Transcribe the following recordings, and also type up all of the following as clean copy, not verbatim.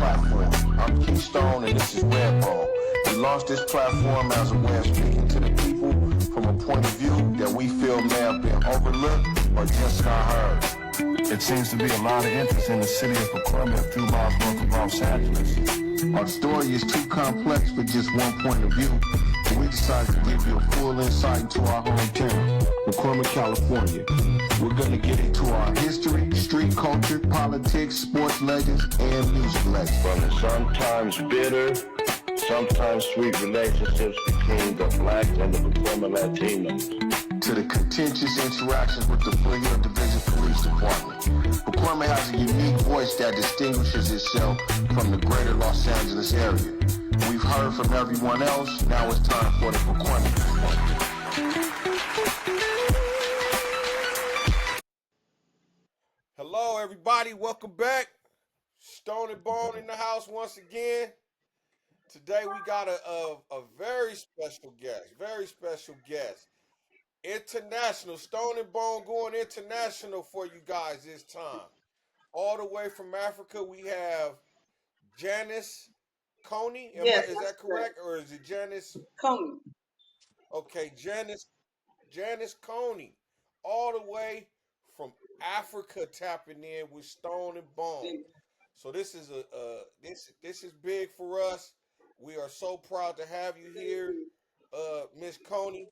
platform. I'm Keystone and this is Redbone. We launched this platform as a way of speaking to the people from a point of view that we feel may have been overlooked or just not heard. It seems to be a lot of interest in the city of Pacoima, a few miles north of Los Angeles. Our story is too complex for just one point of view. We decided to give you a full insight into our hometown, Pacoima, California. We're going to get into our history, street culture, politics, sports legends, and music legends. From the sometimes bitter, sometimes sweet relationships between the blacks and the Pacoima Latinos, to the contentious interactions with the Foothill Division Police Department. Pacoima has a unique voice that distinguishes itself from the greater Los Angeles area. We've heard from everyone else, now it's time for the Pacoima. Hello, everybody. Welcome back. Stone and Bone in the house once again. Today we got a very special guest. International. Stone and Bone going international for you guys this time. All the way from Africa, we have Janice Coney. Yes, Is that correct? Or is it Janice? Coney. Okay, Janice Coney. All the way from Africa tapping in with Stone and Bone. So this is this is big for us. We are so proud to have you here, Miss Coney.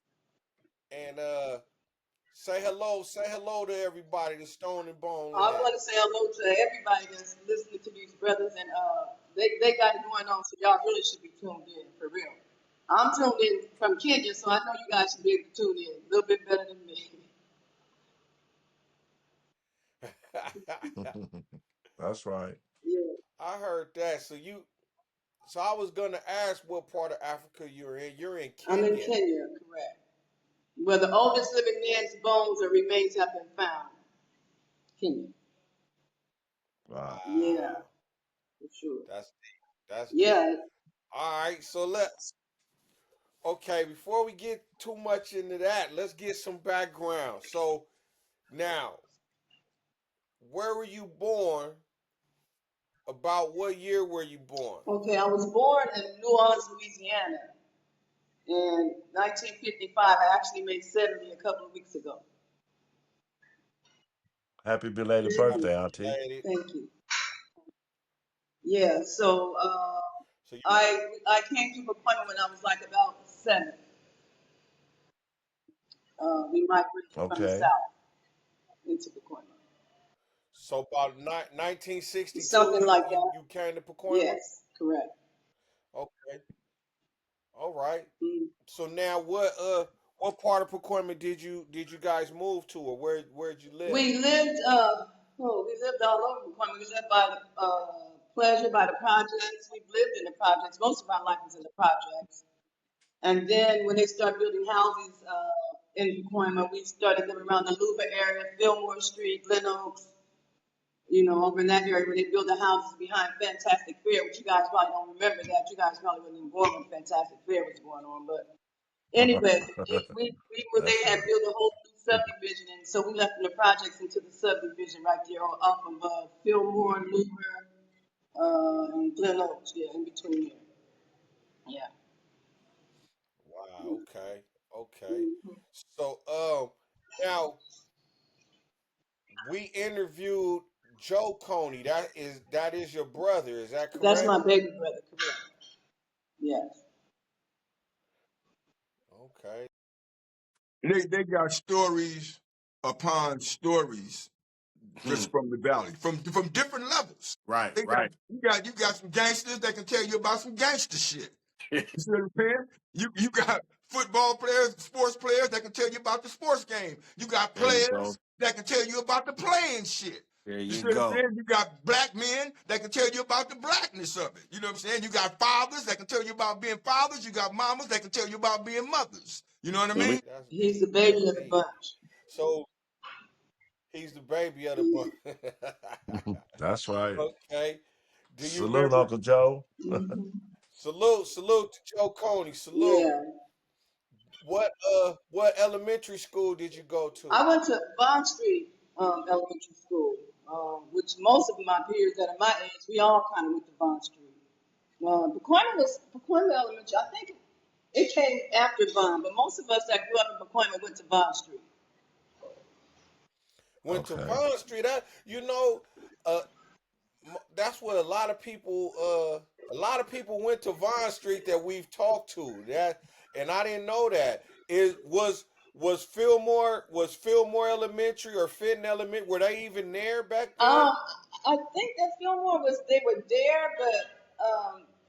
And say hello to everybody, to Stone and Bone. I want to say hello to everybody that's listening to these brothers, and they got it going on, so y'all really should be tuned in, for real. I'm tuned in from Kenya, so I know you guys should be able to tune in a little bit better than me. That's right. Yeah. I heard that. So I was gonna ask what part of Africa you're in. You're in Kenya. I'm in Kenya, correct. Where the oldest living man's bones or remains have been found. Kenya. Wow. Yeah, for sure. That's yeah. deep. All right, so before we get too much into that, let's get some background. So now, where were you born? About what year were you born? Okay, I was born in New Orleans, Louisiana in 1955. I actually made 70 a couple of weeks ago. Happy belated birthday, Auntie. Thank you. Yeah, so So you, I came to Pacoima when I was like about 7. We migrated from the Okay. south into Pacoima. so about 1962, Something like that. you came to Pacoima? Yes, correct. Okay. All right. Mm. So now what part of Pacoima did you guys move to, or where'd you live? We lived all over Pacoima. We lived by the Pleasure, by the projects. We've lived in the projects. Most of our life was in the projects. And then when they started building houses in Pacoima, we started living around the Louver area, Fillmore Street, Glen Oaks, over in that area where they built the houses behind Fantastic Fair, which you guys probably don't remember that. You guys probably wasn't even born when Fantastic Fair was going on. But anyway, they had built a whole new subdivision, and so we left from the projects into the subdivision right there off of Fillmore, Louver, and Glen Oaks, in between there. Yeah. Wow. Okay. So now we interviewed Joe Coney. That is your brother. Is that correct? That's my baby brother. Correct. Yes. Okay. They got stories upon stories just from the valley, from different levels. Right, They right. you got some gangsters that can tell you about some gangster shit. You see what I'm saying? You got football players, sports players that can tell you about the sports game. You got players that can tell you about the playing shit. There You you see what I'm go. saying? You got black men that can tell you about the blackness of it. You know what I'm saying? You got fathers that can tell you about being fathers. You got mamas that can tell you about being mothers. You know what I mean? He's the baby of the bunch. So he's the baby of the bunch. That's right. Okay. Do you Salute, remember? Uncle Joe. Mm-hmm. Salute to Joe Coney. Salute. Yeah. What elementary school did you go to? I went to Bond Street Elementary School. which most of my peers that are my age, we all kind of went to Vaughn Street. Pacoima Elementary. I think it came after Vaughn, but most of us that grew up in Pacoima went to Vaughn Street. Went to Okay. Vaughn Street. Uh, that's what a lot of people went to Vaughn Street that we've talked to. That and I didn't know that. It was Fillmore Elementary or Fenton Elementary. Were they even there back then? Um, I think that Fillmore was they were there, but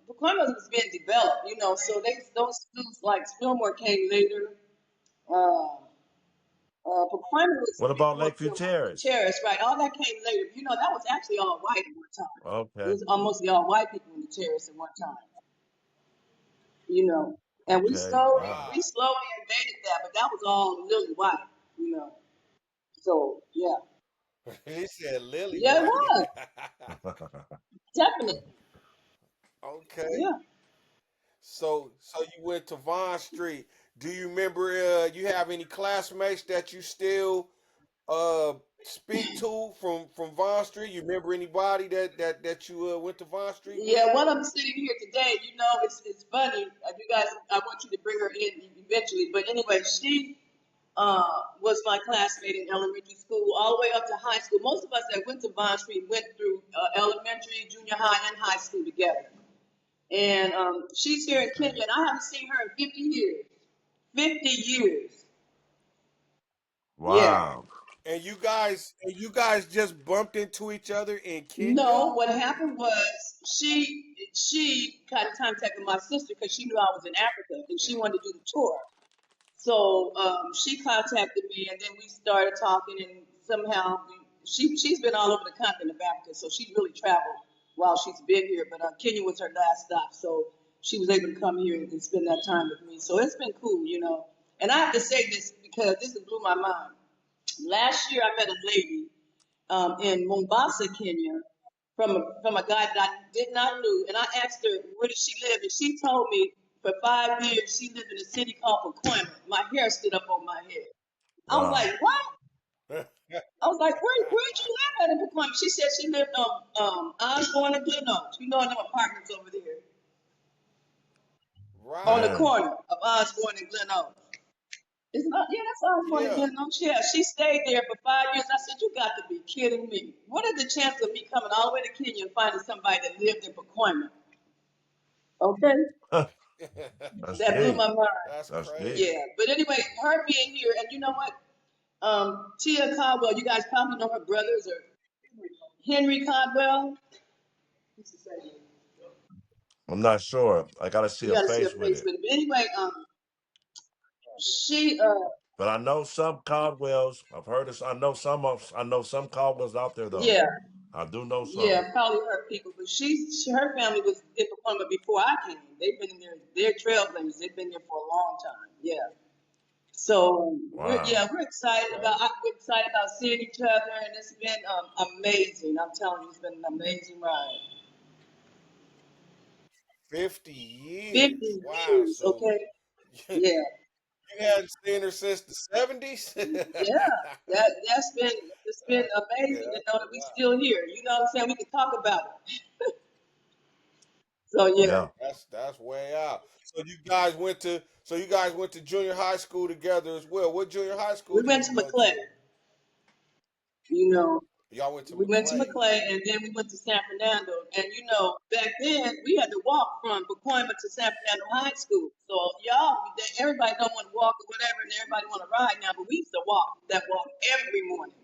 Pacoima was being developed, so those schools like Fillmore came later. Um, Pacoima was What about before Lakeview Fillmore. Terrace? Terrace, right? All that came later. That was actually all white at one time. It Okay. was almost all white people in the Terrace at one time. you know. And we Okay. slowly Wow. we Wow. slowly invaded that, but that was all lily white. So yeah, He said Lily yeah, it White. was definitely, Okay. yeah. So you went to Vaughn Street. Do you remember you have any classmates that you still uh speak to from Vaughn Street? You remember anybody that you went to Vaun Street with? Yeah, while I'm sitting here today, it's funny. You guys, I want you to bring her in eventually. But anyway, she was my classmate in elementary school, all the way up to high school. Most of us that went to Vaughn Street went through elementary, junior high, and high school together. And she's here in Kenya, and I haven't seen her in 50 years. 50 years. Yeah. Wow. And you guys just bumped into each other in Kenya? No, what happened was she got in contact with my sister because she knew I was in Africa and she wanted to do the tour. So she contacted me, and then we started talking, and somehow she's been all over the continent of Africa, so she's really traveled while she's been here. But Kenya was her last stop, so she was able to come here and spend that time with me. So it's been cool. And I have to say this because this has blew my mind. Last year, I met a lady in Mombasa, Kenya, from a guy that I did not know, and I asked her where did she live, and she told me for 5 years she lived in a city called Pacoima. My hair stood up on my head. I was Wow. like, what? I was like, where'd you live at in Pacoima? She said she lived on Osborne and Glen Oaks. In them apartments over there on the Right. Man. corner of Osborne and Glen Oaks. It's not, yeah, that's Osborne and Yeah. Glen Oaks. Yeah, she stayed there for 5 years. I said, you got to be kidding me. What are the chances of me coming all the way to Kenya and finding somebody that lived in Pacoima? Okay, That's that blew deep. my mind. That's That's deep. Yeah, crazy. but anyway, her being here, and you know what? Tia Caldwell, you guys probably know her brothers or Henry Caldwell. I'm not sure. I gotta see You a got to see her face with face it. with it. But anyway, she, But I know some Caldwells. I've heard this. I know some Caldwells out there though. yeah, I do know some. yeah, probably her people. But her family was in Pacoima before I came. They've been in there. They're trailblazers. They've been there for a long time. Yeah. So Wow. we're excited about seeing each other, and it's been amazing. I'm telling you, it's been an amazing ride. 50 years. 50 Wow. years, So okay? you Yeah, hadn't seen her since the 70s? yeah. It's been Yeah, amazing to that's know a that we lot. still here. You know what I'm saying? We can talk about it. So yeah, Yeah. That's way out. So you guys went to junior high school together as well. What junior high we school did went you to go McClay. to? You know, Y'all went to we went to McClay. McClay, and then we went to San Fernando. And back then we had to walk from Pacoima to San Fernando High School. So everybody don't want to walk or whatever, and everybody want to ride now. But we used to walk every morning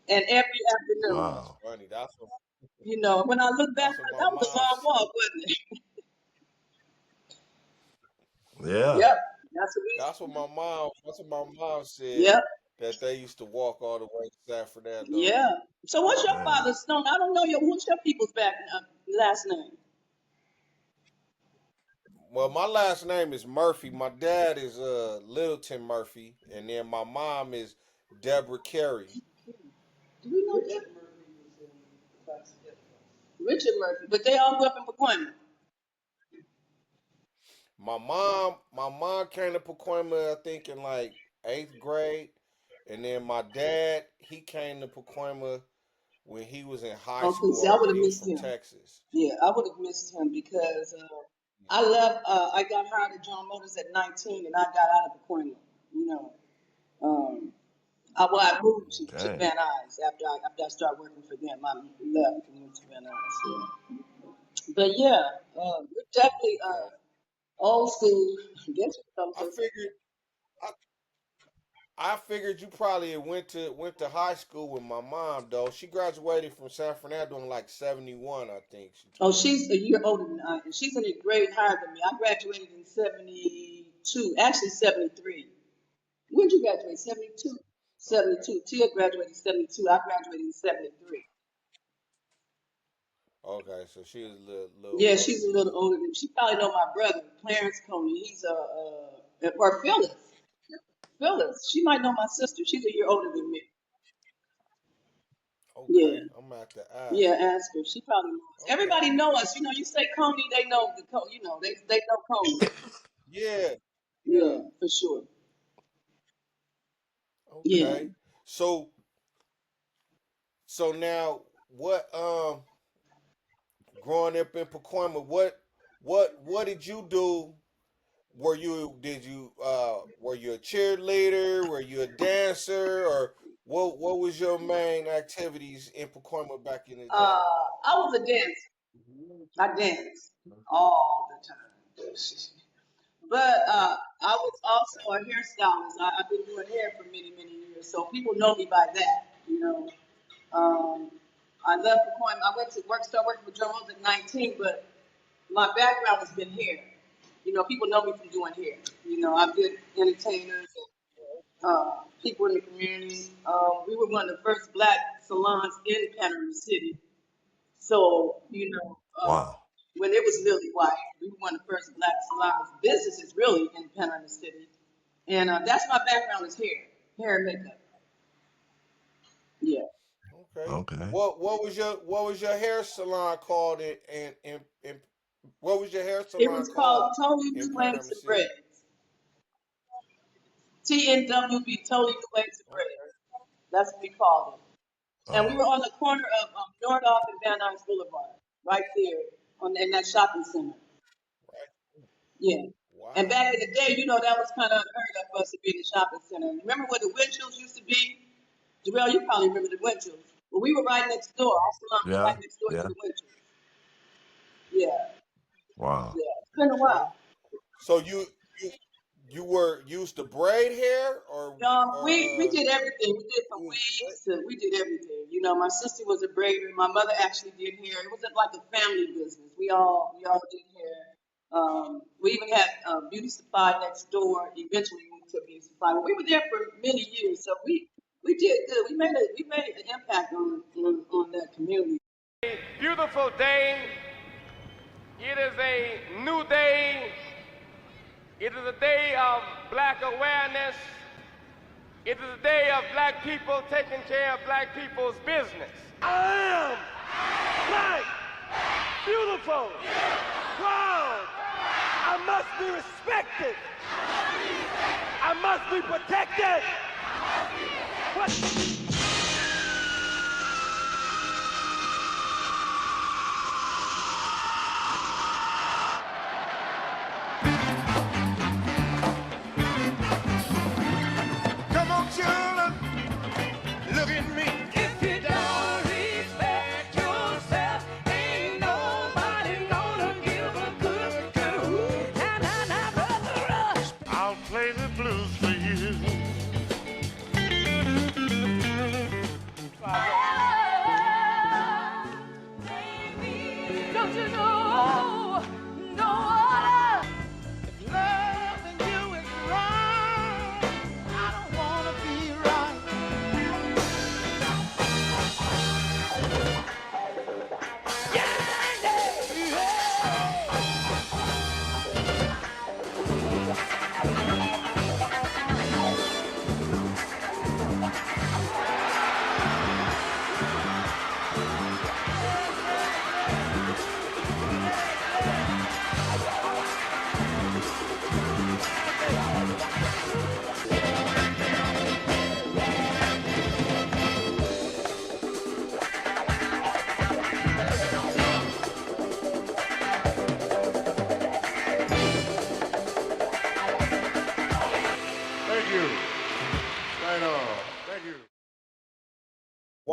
and every afternoon. That's Wow. funny. When I look back, That's what my that was a mom long said. walk, wasn't it? Yeah. Yep, that's what we. That's what my mom said, Yep, that they used to walk all the way to San Fernando. yeah. So what's your Man. father's Stone? I don't know what's your people's last name? Well, my last name is Murphy. My dad is Littleton Murphy, and then my mom is Deborah Carey. Do we know that? Richard Murphy, but they all grew up in Pacoima. My mom came to Pacoima, I think, in like 8th grade, And then my dad, he came to Pacoima when he was in high Okay, school see, I would already. have He was missed from him. Texas. Yeah, I would have missed him because I left. I got hired at John Motors at 19, and I got out of Pacoima. You know, I moved to Okay. Van Nuys after I started working for them. I left and moved to Van Nuys. Yeah. But yeah, we're definitely Okay. old school. I guess you come I to. figured I, I figured you probably had went to high school with my mom though. She graduated from San Fernando in like 71, I think she Oh, told me. she's a year older than I am. She's in a grade higher than me. I graduated in 72, actually 73. When did you graduate? 72? Okay. 72. Tia graduated in 72. I graduated in 73. Okay, so she was a little Yeah, older she's a than little you. older than me. She probably know my brother, Clarence Coney. He's or Phyllis. Phyllis. She might know my sister. She's a year older than me. Okay, Yeah. I'm gonna have to ask Yeah, her. ask her. She probably knows. Okay. Everybody know us. You know, you say Coney, they know they know Coney. Yeah. Yeah. Yeah, for sure. Yeah. Okay. So now what growing up in Pacoima, what did you do? Were you a cheerleader? Were you a dancer? Or what was your main activities in Pacoima back in the day? I was a dancer. I danced all the time. But I was also a hairstylist. I've been doing hair for many, many years, so people know me by that. You know, um, I left Pacoima. I went to work, started working with Jones at 19, but my background has been hair. You know, people know me from doing hair. You know, I've been entertainers and people in the community. We were one of the first black salons in Panama City. So, Wow. when it was lily white, we were one of the first black salons businesses really in Panama City. And that's my background is hair and makeup. Yeah. Okay. Okay. What was your hair salon called in what was your hair It salon was called called Totally in New Waves Panama and City? Braids. TNWB, Totally New Waves and Okay. Braids. That's what we called it. And we Uh, were on the corner of Nordoff and Van Nuys Boulevard, right there in that shopping center. Right. Yeah. And Wow. back in the day, that was kind of unheard of for us to be in the shopping center. Remember where the Winchills used to be? Jarrell, you probably remember the Winchills. Well, we were right next door. Our salon was yeah. right next door to Yeah. the Winchills. Yeah, Wow. yeah. It's been a Okay. while. So you you were used to braid hair We or did everything. We did from you wigs to we did everything. My sister was a braider. My mother actually did hair. It wasn't like a family business. We all did hair. We even had beauty supply next door. Eventually moved to beauty supply. But we were there for many years, so we did good. We made an impact on that community. Beautiful day. It is a new day. It is a day of black awareness. It is a day of black people taking care of black people's business. I am black, beautiful, proud. I must be respected. I must be protected. What? Come on, children, look at me. If you don't respect yourself, ain't nobody gonna give a good girl. Nah, brother Rush. I'll play the blues for you. Don't you know? No other. If loving you is wrong, I don't wanna be right.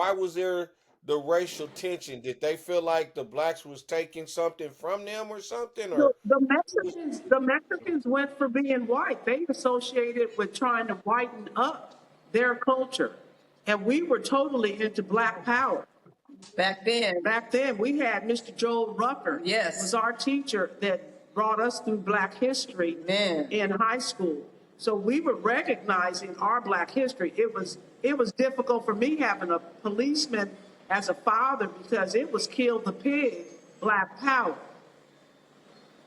why was there the racial tension? Did they feel like the blacks was taking something from them or something, or The Mexicans went for being white. They associated with trying to whiten up their culture. And we were totally into black power. Back then. Back then, we had Mr. Joel Rucker. Yes. Was our teacher that brought us through black history in high school. So we were recognizing our black history. It was difficult for me having a policeman as a father because it was kill the pig, black power.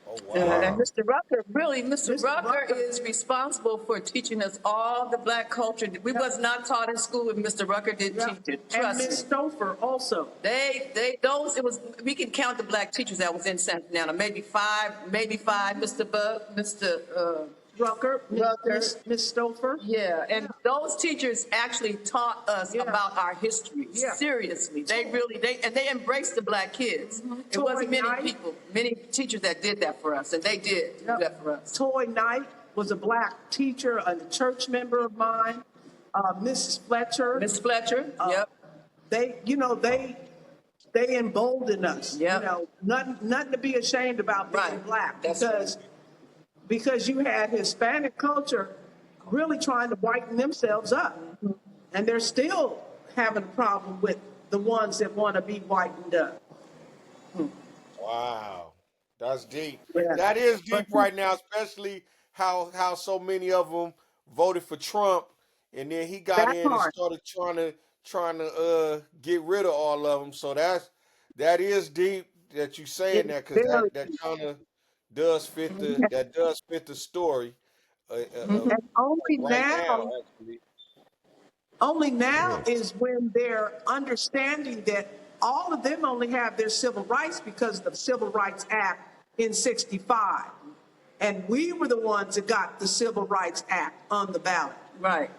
oh wow, And Mr. Rucker, really, Mr. Mr. Rucker Rucker is responsible for teaching us all the black culture. We was not taught in school, and Mr. Rucker did Yeah. teach it. And Trust me. Miss Stouffer also. We can count the black teachers that was in Santa Ana. Maybe five, Mr. Rucker, Rucker. Miss Stouffer. Yeah, and those teachers actually taught us Yeah. about our history. Yeah. Seriously, they embraced the black kids. It wasn't Toy night. many teachers that did that for us, and they did do that for us. Toy Knight was a black teacher, a church member of mine. Mrs. Fletcher. Miss Fletcher, yep. They emboldened us. Yep. Nothing to be ashamed about being Right. black That's because you had Hispanic culture really trying to whiten themselves up, and they're still having a problem with the ones that want to be whitened up. wow, that's deep. Yeah. That is deep right now, especially how so many of them voted for Trump, and then he got That in and part. started trying to get rid of all of them. So that is deep that you saying that, because Very that kind of does fit the story of And only right now, now, actually. is when they're understanding that all of them only have their civil rights because of the Civil Rights Act in '65. And we were the ones that got the Civil Rights Act on the ballot. Right.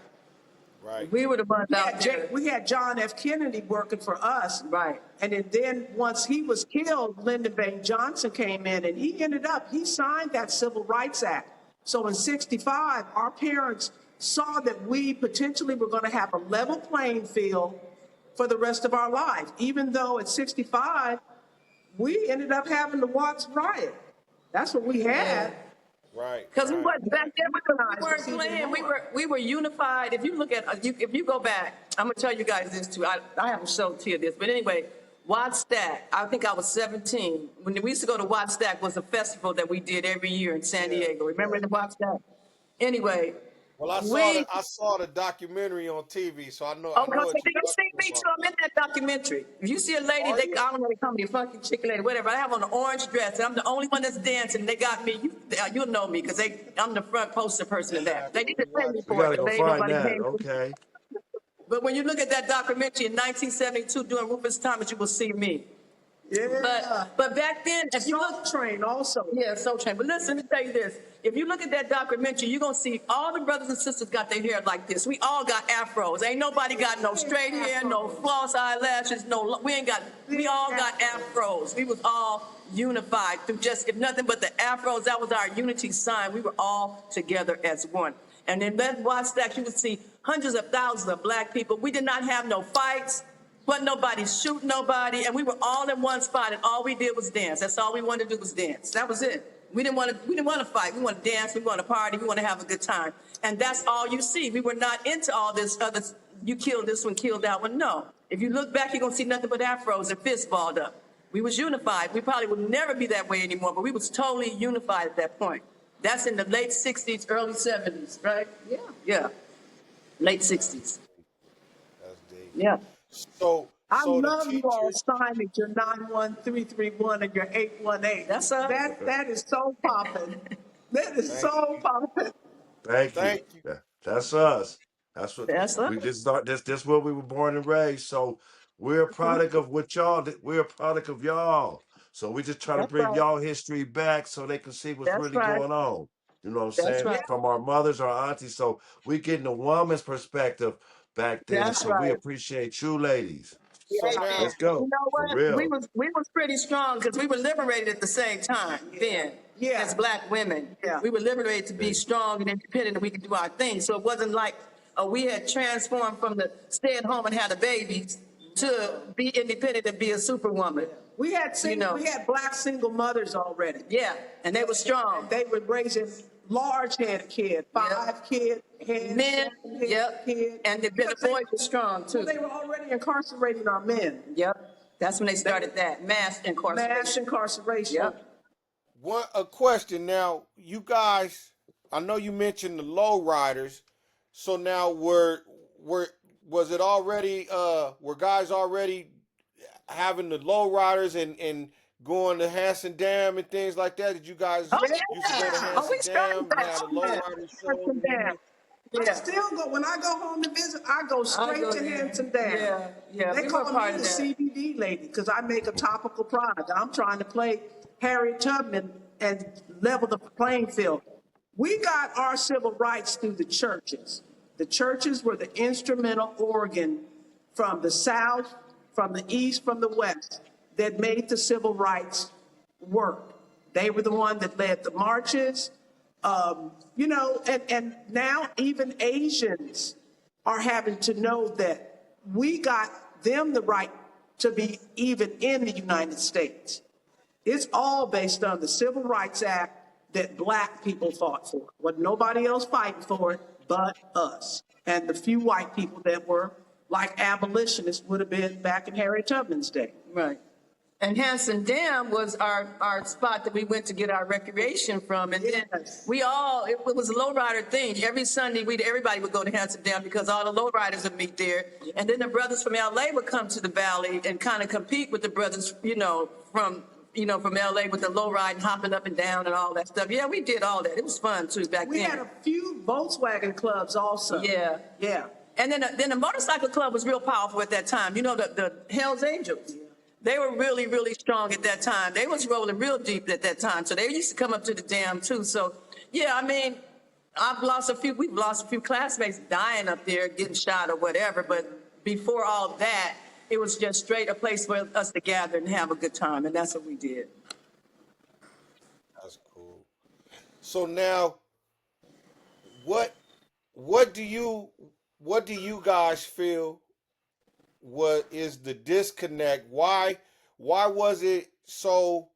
Right. We were the ones out there. We had John F. Kennedy working for us. Right. And then once he was killed, Lyndon Baines Johnson came in and he signed that Civil Rights Act. So in '65, our parents saw that we potentially were going to have a level playing field for the rest of our lives. Even though at '65, we ended up having the Watts riot. That's what we had. Right. Because we right. wasn't back then. We weren't Even playing. more. We were unified. If you look at if you go back, I'm gonna tell you guys this too. I haven't shown Tia this, but anyway, Watt Stack. I think I was 17 when we used to go to Watt Stack. Was a festival that we did every year in San Diego. Remember the Watt Stack? Anyway. Well, I saw the documentary on TV, so I know. Oh, I know because what they you're don't see me talking too. I'm in that documentary. If you see a lady, Oh, yeah. I don't know, they call me a funky chicken lady, whatever. I have on an orange dress, and I'm the only one that's dancing. They got me. You'll know me because I'm the front poster person in that. They didn't pay me We for gotta it. go They ain't find nobody that. paid me. Okay. But when you look at that documentary in 1972 during Rufus Thomas, you will see me. Yeah. But back then, if you look, Soul Train also. yeah, Soul Train. But listen, let me tell you this. If you look at that documentary, you're going to see all the brothers and sisters got their hair like this. We all got afros. Ain't nobody got no straight hair, no false eyelashes, we all got afros. We was all unified through just, if nothing but the afros, that was our unity sign. We were all together as one. And in that Watch Stack, you would see hundreds of thousands of black people. We did not have no fights. Wasn't nobody shoot nobody, and we were all in one spot, and all we did was dance. That's all we wanted to do was dance. That was it. We didn't want to fight. We want to dance. We want to party. We want to have a good time. And that's all you see. We were not into all this other, you killed this one, killed that one. No. If you look back, you're going to see nothing but afros and fists balled up. We was unified. We probably would never be that way anymore, but we was totally unified at that point. That's in the late 60s, early 70s, right? Yeah. Yeah. Late 60s. That's deep. Yeah. So I the love you all teachers. signing your 91331 and your 818. That's that is so popping. That is so popping. Thank Thank you. you. That's us. That's what That's us. we just thought. This where we were born and raised. So we're a product of what y'all did. We're a product of y'all. So we just try to That's bring right. y'all history back so they can see what's That's really right. going on. You know what I'm That's saying? right. From our mothers, our aunties. So we getting a woman's perspective back then. That's So we right. appreciate you ladies. So Yeah. now, Let's You go. know For what? real. We was pretty strong because we were liberated at the same time then. Yeah. As black women. Yeah. We were liberated to be strong and independent and we could do our thing. So it wasn't like we had transformed from the stay at home and had a baby to be independent and be a superwoman. We had we had black single mothers already. Yeah, and they were strong. And they were raising large-headed kids, 5 kid heads, Men, 7 head yep, kids. and the boys were strong too. Well, they were already incarcerating our men. Yep, that's when they started that mass incarceration. Mass incarceration. Yep. A question now. You guys, I know you mentioned the low riders. So now was it already were guys already having the low riders and going to Hanson Dam and things like that? Did you guys Oh, used to go to yeah. Hanson We Dam started and that. have the low riders show? Hanson Dam. I still go, when I go home to visit, I go straight to Hanson Dam. Yeah, They we call were me part the of that. CBD lady because I make a topical product. I'm trying to play Harriet Tubman and level the playing field. We got our civil rights through the churches. The churches were the instrumental organ from the South, from the East, from the West that made the civil rights work. They were the one that led the marches, and now even Asians are having to know that we got them the right to be even in the United States. It's all based on the Civil Rights Act that black people fought for. Wasn't nobody else fighting for it but us. And the few white people that were like abolitionists would have been back in Harriet Tubman's day. Right. And Hanson Dam was our spot that we went to get our recreation from. And then it was a lowrider thing. Every Sunday, everybody would go to Hanson Dam because all the lowriders would meet there. And then the brothers from LA would come to the valley and kind of compete with the brothers, from LA with the low ride and hopping up and down and all that stuff. Yeah, we did all that. It was fun too back then. We had a few Volkswagen clubs also. Yeah. Yeah. And then the motorcycle club was real powerful at that time. The Hells Angels. They were really, really strong at that time. They was rolling real deep at that time. So they used to come up to the dam too. So yeah, I mean, we've lost a few classmates dying up there, getting shot or whatever. But before all that, it was just straight a place for us to gather and have a good time. And that's what we did. That's cool. So now what do you guys feel what is the disconnect? Why was it so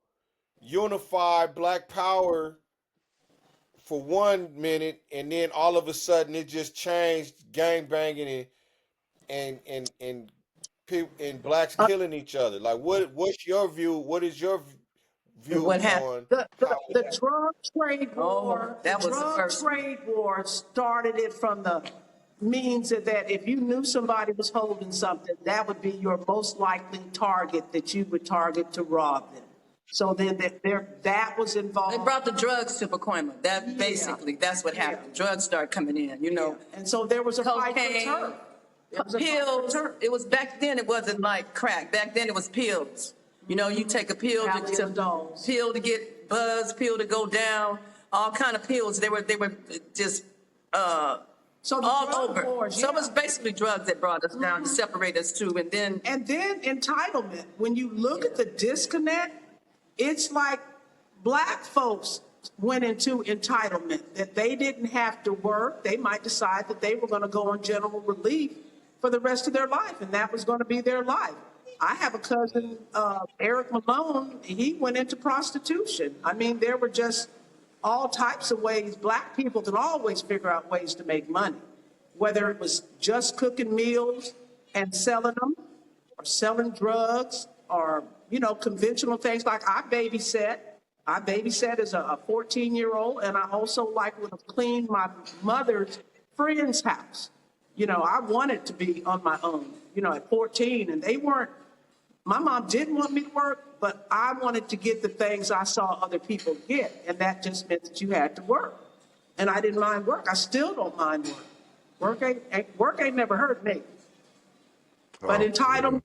unified, Black Power for 1 minute, and then all of a sudden it just changed, gang banging and people and blacks killing each other? Like, what's your view? What is your view What on happened? The drug trade war, that was the drug first trade war started it from the means that if you knew somebody was holding something, that would be your most likely target that you would target to rob them. So then that was involved. They brought the drugs to Pacoima. That's what happened. Drugs started coming in, And so there was a fight for Cocaine, turf. pills. It was back then. It wasn't like crack. Back then it was pills. You take a pill to get buzz, pill to go down, all kind of pills. They were just So all over. So it was basically drugs that brought us down to separate us too. And then entitlement. When you look at the disconnect, it's like black folks went into entitlement, that they didn't have to work. They might decide that they were going to go on general relief for the rest of their life, and that was going to be their life. I have a cousin, Eric Malone. He went into prostitution. I mean, there were just all types of ways. Black people can always figure out ways to make money, whether it was just cooking meals and selling them, or selling drugs, or conventional things like I babysat. I babysat as a 14-year-old, and I also would have cleaned my mother's friend's house. I wanted to be on my own, at 14, and they weren't. My mom didn't want me to work, but I wanted to get the things I saw other people get, and that just meant that you had to work. And I didn't mind work. I still don't mind work. Work ain't never hurt me. But entitlement,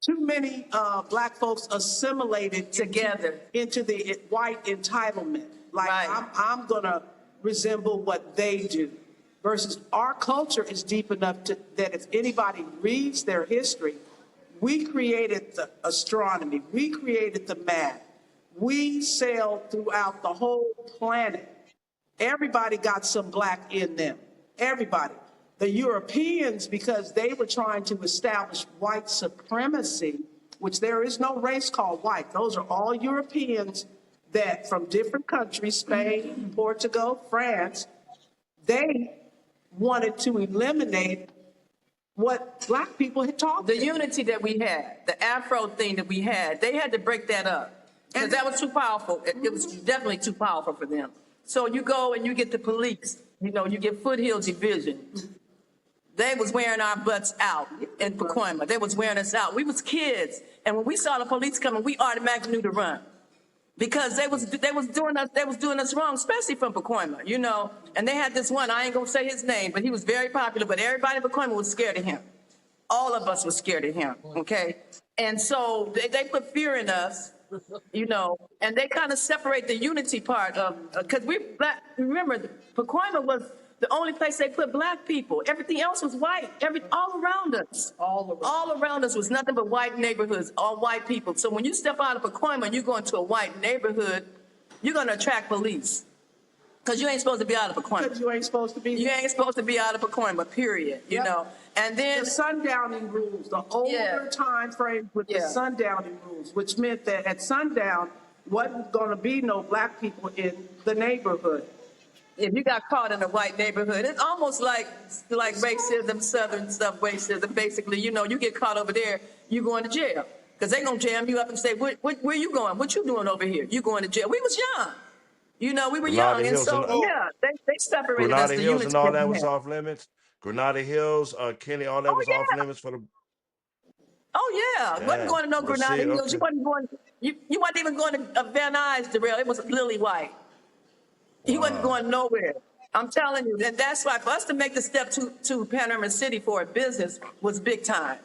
too many black folks assimilated together into the white entitlement. Like, right. I'm going to resemble what they do. Versus our culture is deep enough that if anybody reads their history, we created the astronomy. We created the math. We sailed throughout the whole planet. Everybody got some black in them. Everybody. The Europeans, because they were trying to establish white supremacy, which there is no race called white. Those are all Europeans that from different countries, Spain, Portugal, France, they wanted to eliminate what black people had taught The them. unity that we had, the Afro thing that we had, they had to break that up because that was too powerful. It was definitely too powerful for them. So you go and you get the police, you know, you get Foothill Division. They was wearing our butts out in Pacoima. They was wearing us out. We was kids, and when we saw the police coming, we automatically knew to run because they was doing us wrong, especially from Pacoima, you know. And they had this one. I ain't gonna say his name, but he was very popular. But everybody in Pacoima was scared of him. All of us were scared of him. Okay, and so they put fear in us, you know, and they kind of separate the unity part of because we black. Remember, Pacoima was the only place they put black people. Everything else was white. All around us. All around us was nothing but white neighborhoods, all white people. So when you step out of Pacoima and you go into a white neighborhood, you're going to attract police. Because you ain't supposed to be out of Pacoima. Because you ain't supposed to be. You ain't supposed to be out of Pacoima, period. You know. And then the sundowning rules, the older time frame with the sundowning rules, which meant that at sundown wasn't going to be no black people in the neighborhood. If you got caught in a white neighborhood, it's almost like racism, Southern stuff, racism. Basically, you know, you get caught over there, you going to jail. Because they going to jam you up and say, where you going? What you doing over here? You going to jail. We was young. You know, we were young. And so, they separated us. Granada The Hills units and all that we was had. off limits. Granada Hills, Kenny, all that was off limits for the. Oh, yeah. Wasn't going to no Well, Granada see, Hills. You okay. wasn't going, you wasn't even going to Van Nuys, Darrell. It was lily white. He wasn't going nowhere. I'm telling you, and that's why for us to make the step to Panorama City for a business was big time.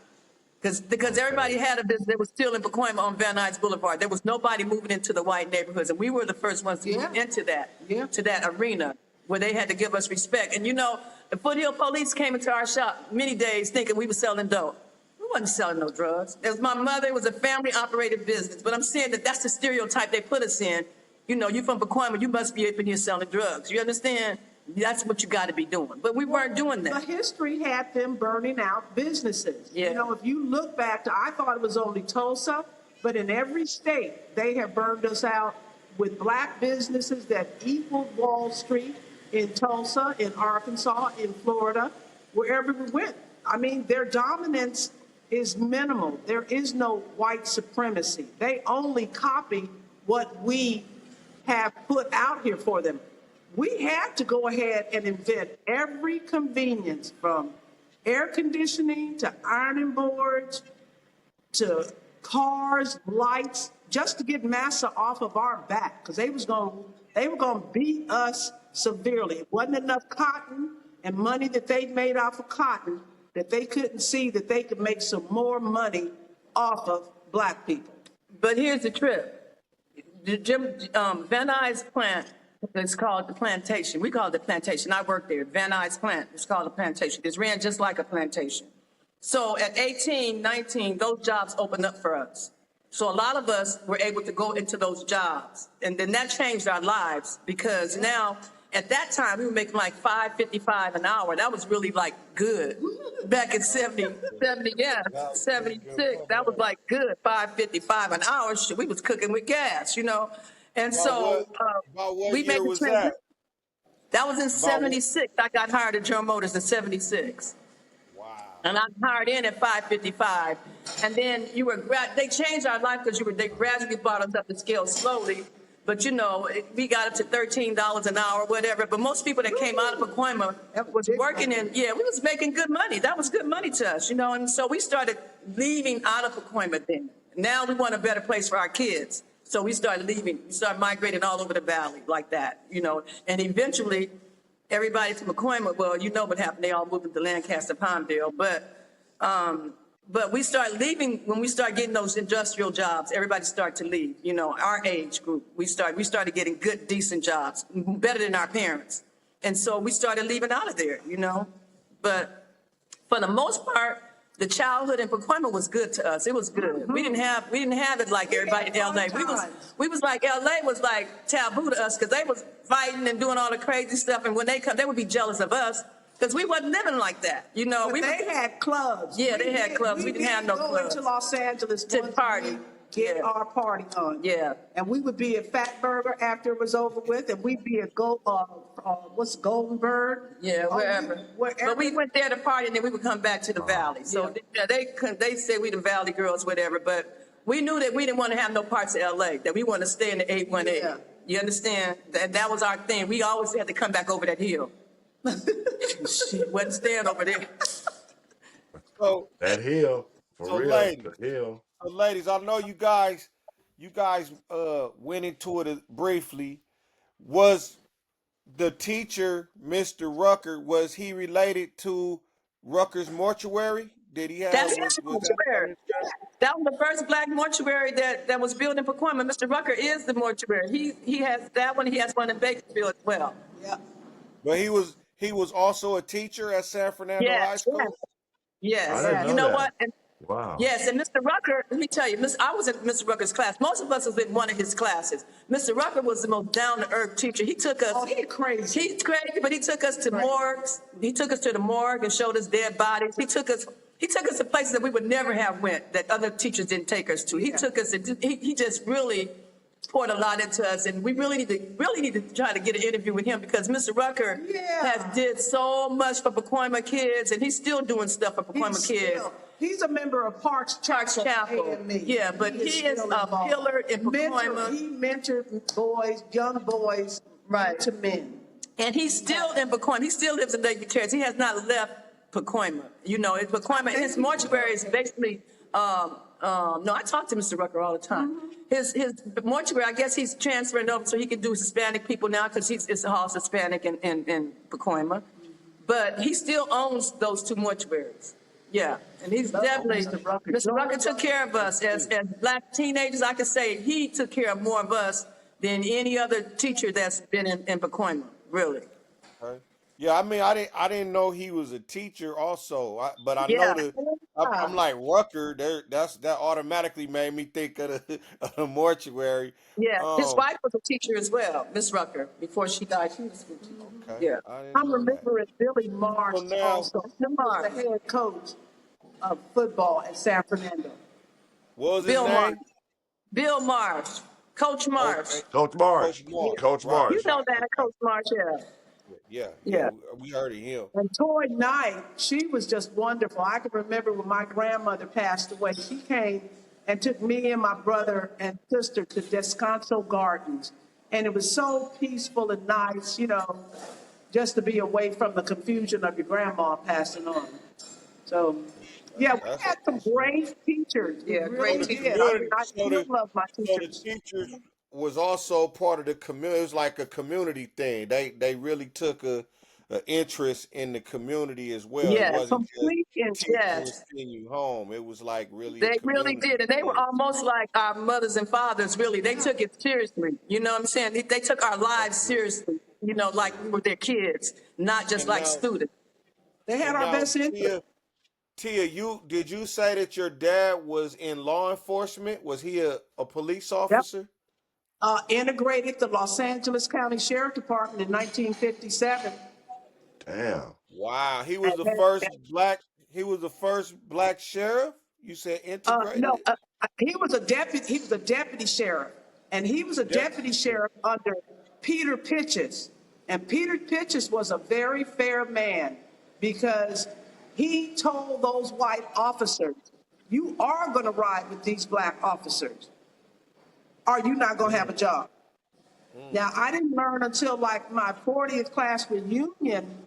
Because everybody had a business that was still in Pacoima on Van Nuys Boulevard. There was nobody moving into the white neighborhoods, and we were the first ones to move into that, to that arena where they had to give us respect. And you know, the Foothill police came into our shop many days thinking we were selling dope. We wasn't selling no drugs. It was my mother. It was a family-operated business. But I'm saying that's the stereotype they put us in. You know, you from Pacoima, you must be up in here selling drugs. You understand? That's what you got to be doing. But we weren't doing that. The history had them burning out businesses. You know, if you look back to, I thought it was only Tulsa, but in every state, they have burned us out with black businesses that equaled Wall Street in Tulsa, in Arkansas, in Florida, wherever we went. I mean, their dominance is minimal. There is no white supremacy. They only copy what we have put out here for them. We had to go ahead and invent every convenience from air conditioning to ironing boards to cars, lights, just to get massa off of our back because they were going to beat us severely. It wasn't enough cotton and money that they made off of cotton that they couldn't see that they could make some more money off of black people. But here's the trip. Van Nuys plant is called the plantation. We call it the plantation. I worked there. Van Nuys plant is called the plantation. It's ran just like a plantation. So at 18, 19, those jobs opened up for us. So a lot of us were able to go into those jobs. And then that changed our lives because now, at that time, we were making like $5.55 an hour. That was really like good. Back in 76, that was like good, $5.55 an hour. Shit, we was cooking with gas, you know. And so we made the transition. That was in 76. I got hired at General Motors in 76. Wow. And I hired in at $5.55. And then they changed our life because they gradually brought us up the scale slowly. But, you know, we got up to $13 an hour, whatever. But most people that came out of Pacoima was working we was making good money. That was good money to us, you know. And so we started leaving out of Pacoima then. Now we want a better place for our kids. So we started leaving. We started migrating all over the valley like that, you know. And eventually, everybody from Pacoima, well, you know what happened. They all moved into Lancaster, Palmdale. But we started leaving when we started getting those industrial jobs. Everybody started to leave. You know, our age group. We started getting good, decent jobs, better than our parents. And so we started leaving out of there. You know, but for the most part, the childhood in Pacoima was good to us. It was good. We didn't have it like everybody in LA. We was like LA was like taboo to us because they was fighting and doing all the crazy stuff. And when they come, they would be jealous of us because we wasn't living like that. You know, But they had clubs. Yeah, they had clubs. We didn't have no go clubs. into Los Angeles To once a party. week, get Yeah. our party on. Yeah. And we would be at Fat Burger after it was over with, and we'd be at what's Golden Bird? Yeah, wherever. But we went there to party, and then we would come back to the Valley. So Yeah. they say we the Valley girls, whatever. But we knew that we didn't want to have no parts of LA. That we wanted to stay in the 818. Yeah. You understand? That was our thing. We always had to come back over that hill. She wasn't staying over there. So, That hill, for So, real, ladies. the hill. ladies, I know you guys went into it briefly. Was the teacher, Mr. Rucker, was he related to Rucker's mortuary? Did he have That's was his that mortuary. That was the first black mortuary that was built in Pacoima. Mr. Rucker is the mortuary. He has that one. He has one in Bakersfield as well. Yeah. But he was also a teacher at San Fernando High Yes, School. yes. I didn't You know know that. what? And Wow. yes, and Mr. Rucker, let me tell you, I was in Mr. Rucker's class. Most of us was in one of his classes. Mr. Rucker was the most down-to-earth teacher. He took us. Oh, he's crazy. He's crazy, but he took us to morgues. He took us to the morgue and showed us dead bodies. He took us to places that we would never have went, that other teachers didn't take us to. He took us, and he just really poured a lot into us, and we really need to try to get an interview with him, because Mr. Rucker has did so much for Pacoima kids, and he's still doing stuff for Pacoima kids. He's a member of Parks Chapel. Chapel. AME. Yeah, but he is still a involved. pillar in Pacoima. He mentored boys, young boys, Right. to men. And he's still in Pacoima. He still lives in Lake Terrace. He has not left Pacoima. You know, it's Pacoima. His mortuary is basically, no, I talk to Mr. Rucker all the time. His mortuary, I guess he's transferring over so he can do Hispanic people now, because it's all Hispanic in Pacoima. But he still owns those two mortuaries. Yeah, and he's definitely, Mr. Rucker took care of us as black teenagers. I can say he took care of more of us than any other teacher that's been in Pacoima, really. Okay. Yeah, I mean, I didn't know he was a teacher also, but I Yeah. know I'm like Rucker. That automatically made me think of of the mortuary. Yeah, his wife was a teacher as well, Miss Rucker. Before she died, she was a school teacher. Okay. Yeah. I didn't I'm know that. remembering Billy Marsh Well, now- also. He was the head coach of football at San Fernando. What was his Bill name? Marsh. Bill Marsh. Coach Marsh. Okay. Coach Marsh. Coach Marsh. Coach Right. Marsh. You know that, Coach Marsh, yeah. Yeah. We heard of him. And Toy Knight, she was just wonderful. I can remember when my grandmother passed away, she came and took me and my brother and sister to Descanso Gardens. And it was so peaceful and nice, you know, just to be away from the confusion of your grandma passing on. So, yeah, we That's had some awesome. great teachers. We Yeah, great really teachers. did. I mean, I So still the- love my So the teachers. teachers was also part of the community. It was like a community thing. They really took a interest in the community as well. Yeah, It wasn't complete just teaching and yes. sending you home. It was like really a They really community did, and they were thing. almost like our mothers and fathers, really. They took it seriously. You know what I'm saying? They took our lives seriously, you know, like we were their kids, not just And like now- students. They had And our now, best interest. Tia, did you say that your dad was in law enforcement? Was he a police officer? Integrated the Los Angeles County Sheriff Department in 1957. Damn. Wow, he was the first black. He was the first black sheriff. You said integrated. No, he was a deputy. He was a deputy sheriff, and he was a deputy sheriff under Peter Pitches. And Peter Pitches was a very fair man, because he told those white officers, "You are going to ride with these black officers, or you're not going to have a job." Now, I didn't learn until like my 40th class reunion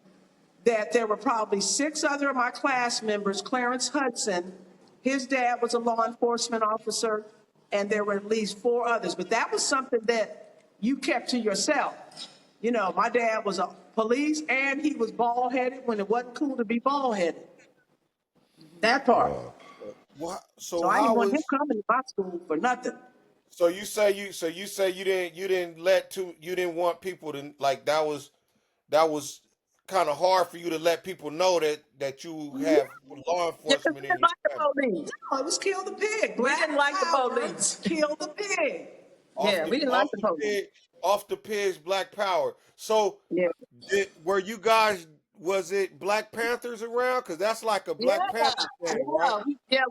that there were probably 6 other of my class members. Clarence Hudson, his dad was a law enforcement officer, and there were at least 4 others. But that was something that you kept to yourself. You know, my dad was a police, and he was bald-headed when it wasn't cool to be bald-headed. That part. What? So I didn't want him coming to my school for nothing. So you say you didn't want people to, like, that was kind of hard for you to let people know that you have law Yeah, 'cause enforcement we in didn't your like the family. police. No, it was kill the pig. We didn't like the Power, police. Kill the pig. Yeah, we didn't like the police. Off the pigs, black power. So Yeah. were you guys was it Black Panthers around? Because that's like a Yeah, Black Panther thing, right? yeah.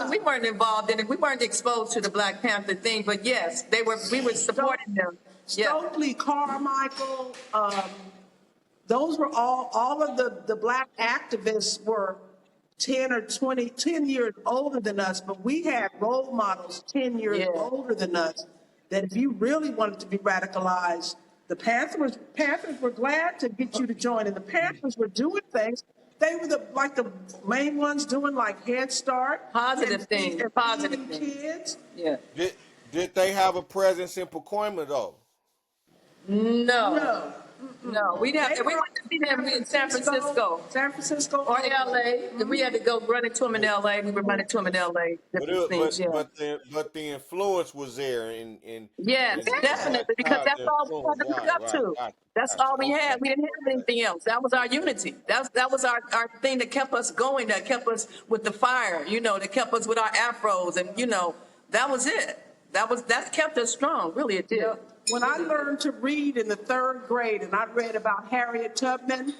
We weren't involved in it. We weren't exposed to the Black Panther thing, but yes, they were. We were supporting them. Yeah. Stokely Carmichael, those were all of the black activists were 10 or 20, 10 years older than us, but we had role models 10 years older than us that if you really wanted to be radicalized, the Panthers were glad to get you to join, and the Panthers were doing things. They were the main ones doing like Head Start, Positive things, positive feeding things. kids. Yeah. Did they have a presence in Pacoima though? No. No, we went to see them in San Francisco. Or LA. We had to go run into them in LA. We were running to them in LA. But the influence was there Yes, definitely, because that's all we had to look up to. That's all we had. We didn't have anything else. That was our unity. That was our thing that kept us going, that kept us with the fire, that kept us with our afros, and that was it. That kept us strong. Really, it did. When I learned to read in the 3rd grade and I read about Harriet Tubman,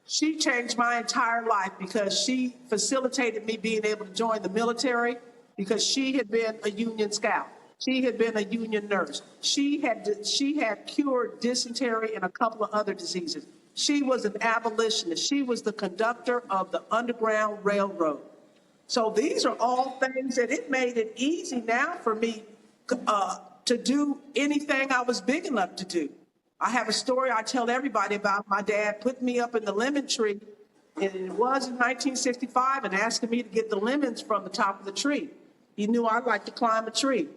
she changed my entire life because she facilitated me being able to join the military because she had been a Union scout. She had been a Union nurse. She had cured dysentery and a couple of other diseases. She was an abolitionist. She was the conductor of the Underground Railroad. So these are all things that it made it easy now for me to do anything I was big enough to do. I have a story I tell everybody about my dad putting me up in the lemon tree, and it was in 1965, and asking me to get the lemons from the top of the tree. He knew I liked to climb a tree.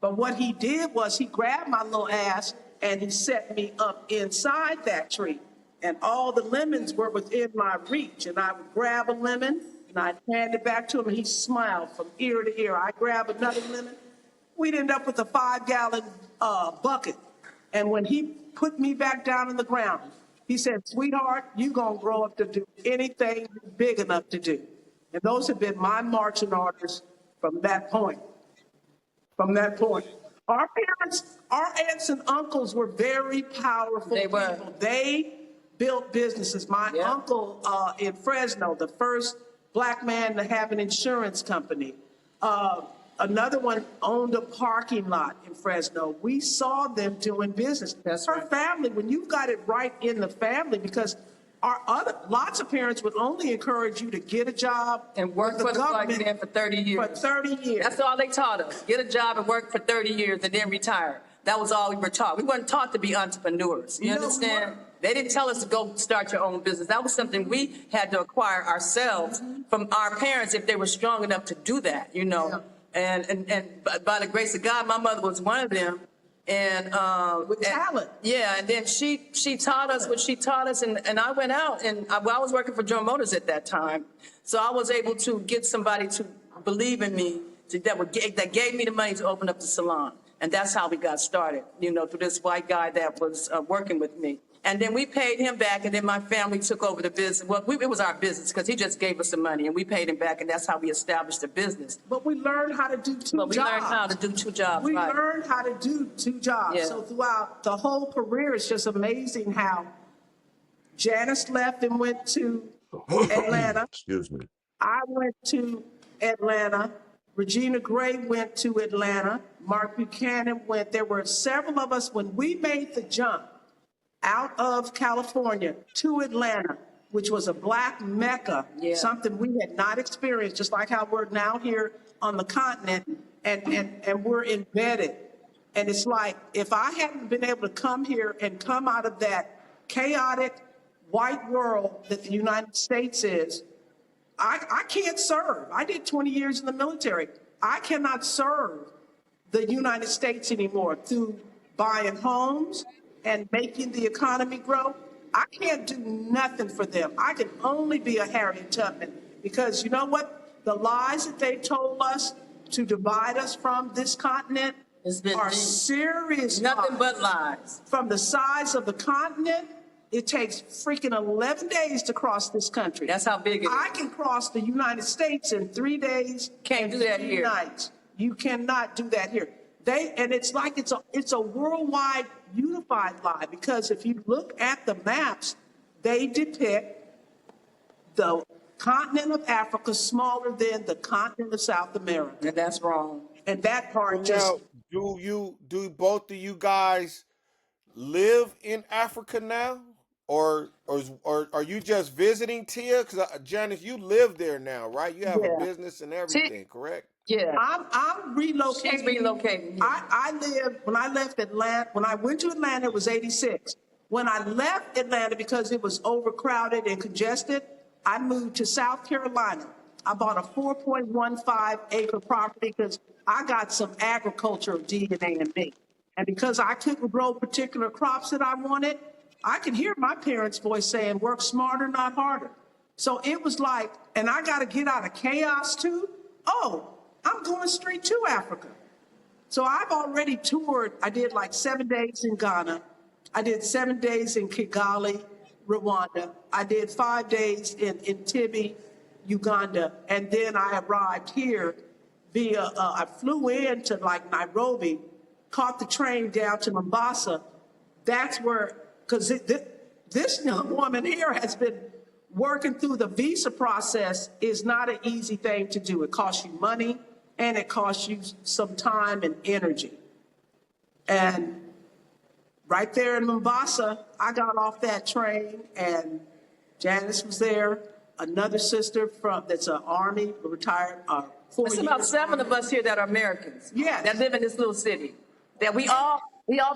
But what he did was he grabbed my little ass and he set me up inside that tree. And all the lemons were within my reach. And I would grab a lemon and I'd hand it back to him, and he smiled from ear to ear. I'd grab another lemon. We'd end up with a 5-gallon bucket. And when he put me back down in the ground, he said, "Sweetheart, you're going to grow up to do anything you're big enough to do." And those have been my marching orders from that point. Our parents, our aunts and uncles were very powerful people. They built businesses. My uncle in Fresno, the first Black man to have an insurance company. Another one owned a parking lot in Fresno. We saw them doing business. Her family, when you've got it right in the family, because lots of parents would only encourage you to get a job and work for the government for 30 years. For 30 years. That's all they taught us. Get a job and work for 30 years and then retire. That was all we were taught. We weren't taught to be entrepreneurs. You understand? They didn't tell us to go start your own business. That was something we had to acquire ourselves from our parents if they were strong enough to do that, Yeah. And by the grace of God, my mother was one of them. And with talent. And then she taught us what she taught us, and I went out, and I was working for General Motors at that time, so I was able to get somebody to believe in me that gave me the money to open up the salon, and that's how we got started. Through this white guy that was working with me. And then we paid him back, and then my family took over the business. Well, it was our business because he just gave us the money, and we paid him back, and that's how we established the business. But we learned how to do two jobs. We learned how to do 2 jobs. We learned how to do 2 jobs. Yeah. So throughout the whole career, it's just amazing how Janice left and went to Atlanta. Excuse me. I went to Atlanta. Regina Gray went to Atlanta. Mark Buchanan went. There were several of us when we made the jump out of California to Atlanta, which was a Black Mecca, something we had not experienced, just like how we're now here on the continent, and we're embedded. And it's like, if I hadn't been able to come here and come out of that chaotic white world that the United States is, I can't serve. I did 20 years in the military. I cannot serve the United States anymore through buying homes and making the economy grow. I can't do nothing for them. I can only be a Harriet Tubman, because you know what? The lies that they told us to divide us from this continent are serious. Nothing but lies. From the size of the continent, it takes freaking 11 days to cross this country. That's how big it is. I can cross the United States in 3 days. Can't do that here. Nights. You cannot do that here. It's like it's a worldwide unified lie, because if you look at the maps, they depict the continent of Africa smaller than the continent of South America. And that's wrong. And that So part just, now, do both of you guys live in Africa now, or are you just visiting, Tia? Because Janice, you live there now, right? You have a Yeah. business and everything, correct? Yeah. I'm relocating. She's relocating. I lived, when I left Atlanta, when I went to Atlanta, it was 86. When I left Atlanta because it was overcrowded and congested, I moved to South Carolina. I bought a 4.15 acre property because I got some agricultural DNA in me. And because I couldn't grow particular crops that I wanted, I could hear my parents' voice saying, work smarter, not harder. So it was like, and I got to get out of chaos too. Oh, I'm going straight to Africa. So I've already toured. I did like 7 days in Ghana. I did 7 days in Kigali, Rwanda. I did 5 days in Entebbe, Uganda. And then I arrived here via, I flew into like Nairobi, caught the train down to Mombasa. That's where, because this young woman here has been working through the visa process is not an easy thing to do. It costs you money and it costs you some time and energy. And right there in Mombasa, I got off that train and Janice was there, another sister that's an Army, retired, 4 There's years. about 7 of us here that are Americans. Yes. That live in this little city. That we all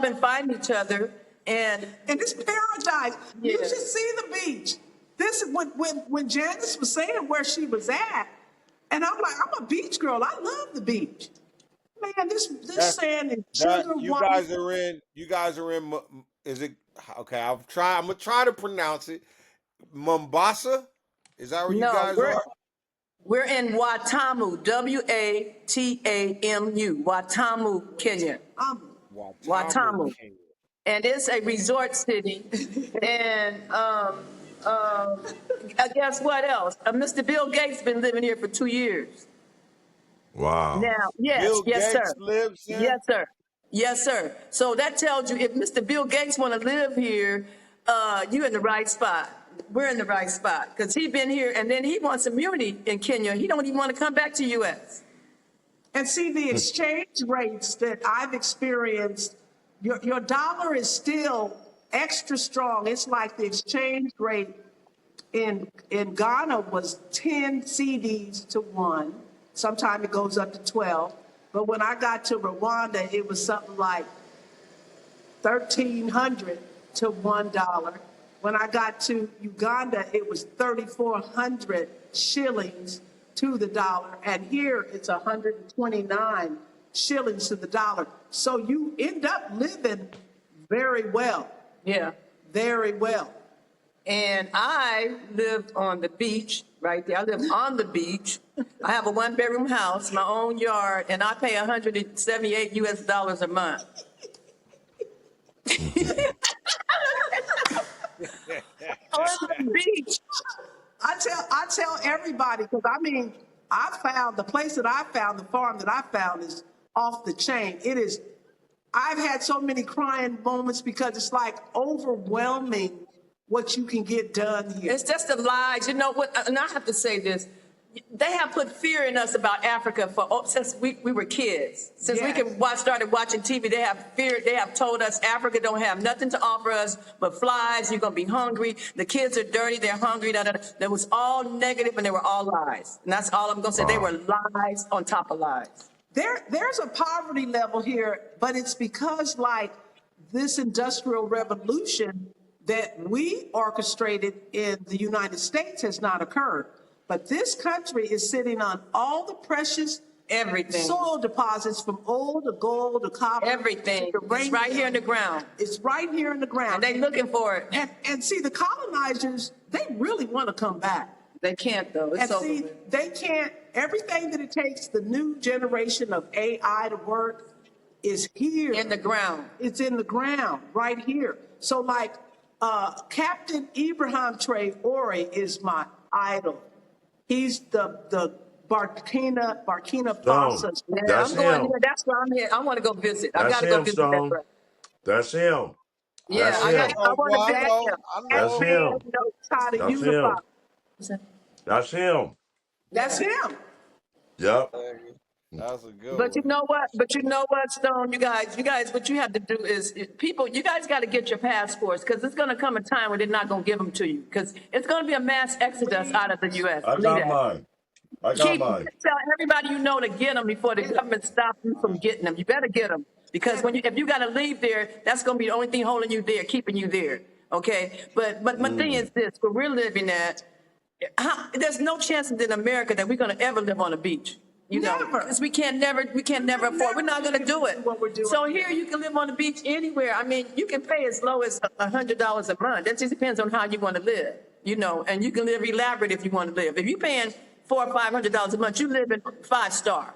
been fighting each other, and it's paradise. Yeah. You should see the beach. This is when Janice was saying where she was at, and I'm like, I'm a beach girl. I love the beach. Man, this sand is sugar You water. You guys are in. Is it okay? I'm gonna try to pronounce it. Mombasa. Is that where you guys are? We're in Watamu, Watamu, Watamu, Kenya. Watamu. And it's a resort city. And guess what else? Mr. Bill Gates been living here for 2 years. Wow. Now, yes, Bill yes, Gates sir. lives here? Yes, sir. Yes, sir. So that tells you if Mr. Bill Gates want to live here, you're in the right spot. We're in the right spot because he's been here, and then he wants immunity in Kenya. He don't even want to come back to U.S. And see the exchange rates that I've experienced. Your dollar is still extra strong. It's like the exchange rate in Ghana was 10 CDs to 1. Sometimes it goes up to 12. But when I got to Rwanda, it was something like 1,300 to $1. When I got to Uganda, it was 3,400 shillings to the dollar. And here it's 129 shillings to the dollar. So you end up living very well. Yeah. Very well. And I live on the beach right there. I live on the beach. I have a 1-bedroom house, my own yard, and I pay $178 US a month. On the beach. I tell everybody, because I mean, I found the place that I found, the farm that I found is off the chain. It is, I've had so many crying moments because it's like overwhelming what you can get done here. It's just the lies. You know what? And I have to say this. They have put fear in us about Africa since we were kids. Since we started watching TV, they have fear. They have told us Africa don't have nothing to offer us but flies. You're going to be hungry. The kids are dirty. They're hungry. That was all negative, and they were all lies. And that's all I'm going to say. They were lies on top of lies. There's a poverty level here, but it's because like this industrial revolution that we orchestrated in the United States has not occurred. But this country is sitting on all the precious everything soil deposits from oil to gold to copper. Everything. It's right here in the ground. It's right here in the ground. And they looking for it. And see, the colonizers, they really want to come back. They can't, though. It's and see, they can't. Everything that it takes the new generation of AI to work is here. In the ground. It's in the ground, right here. So like Captain Ibrahim Traore is my idol. He's the Burkina Faso. That's I'm going him. here. That's where I'm here. I want to go visit. I That's got to go him, visit Stone. that brother. That's him. Yeah, That's I him. want to visit him. That's him. How to That's unify. him. That's him. That's him. Yep. That's a good But you one. know what? But you know what, Stone? You guys, what you have to do is, people, you guys got to get your passports because it's going to come a time where they're not going to give them to you because it's going to be a mass exodus out of the U.S. I Believe got that. mine. I got mine. Tell everybody you know to get them before the government stops you from getting them. You better get them because if you got to leave there, that's going to be the only thing holding you there, keeping you there. Okay, but my thing is this: where we're living at, there's no chance in America that we're going to ever live on a beach. You know, Never. because we can't never afford. We're not going to do it. What we're doing So here. here you can live on the beach anywhere. I mean, you can pay as low as $100 a month. That just depends on how you want to live. You know, and you can live elaborate if you want to live. If you're paying $400 or $500 a month, you live in 5-star.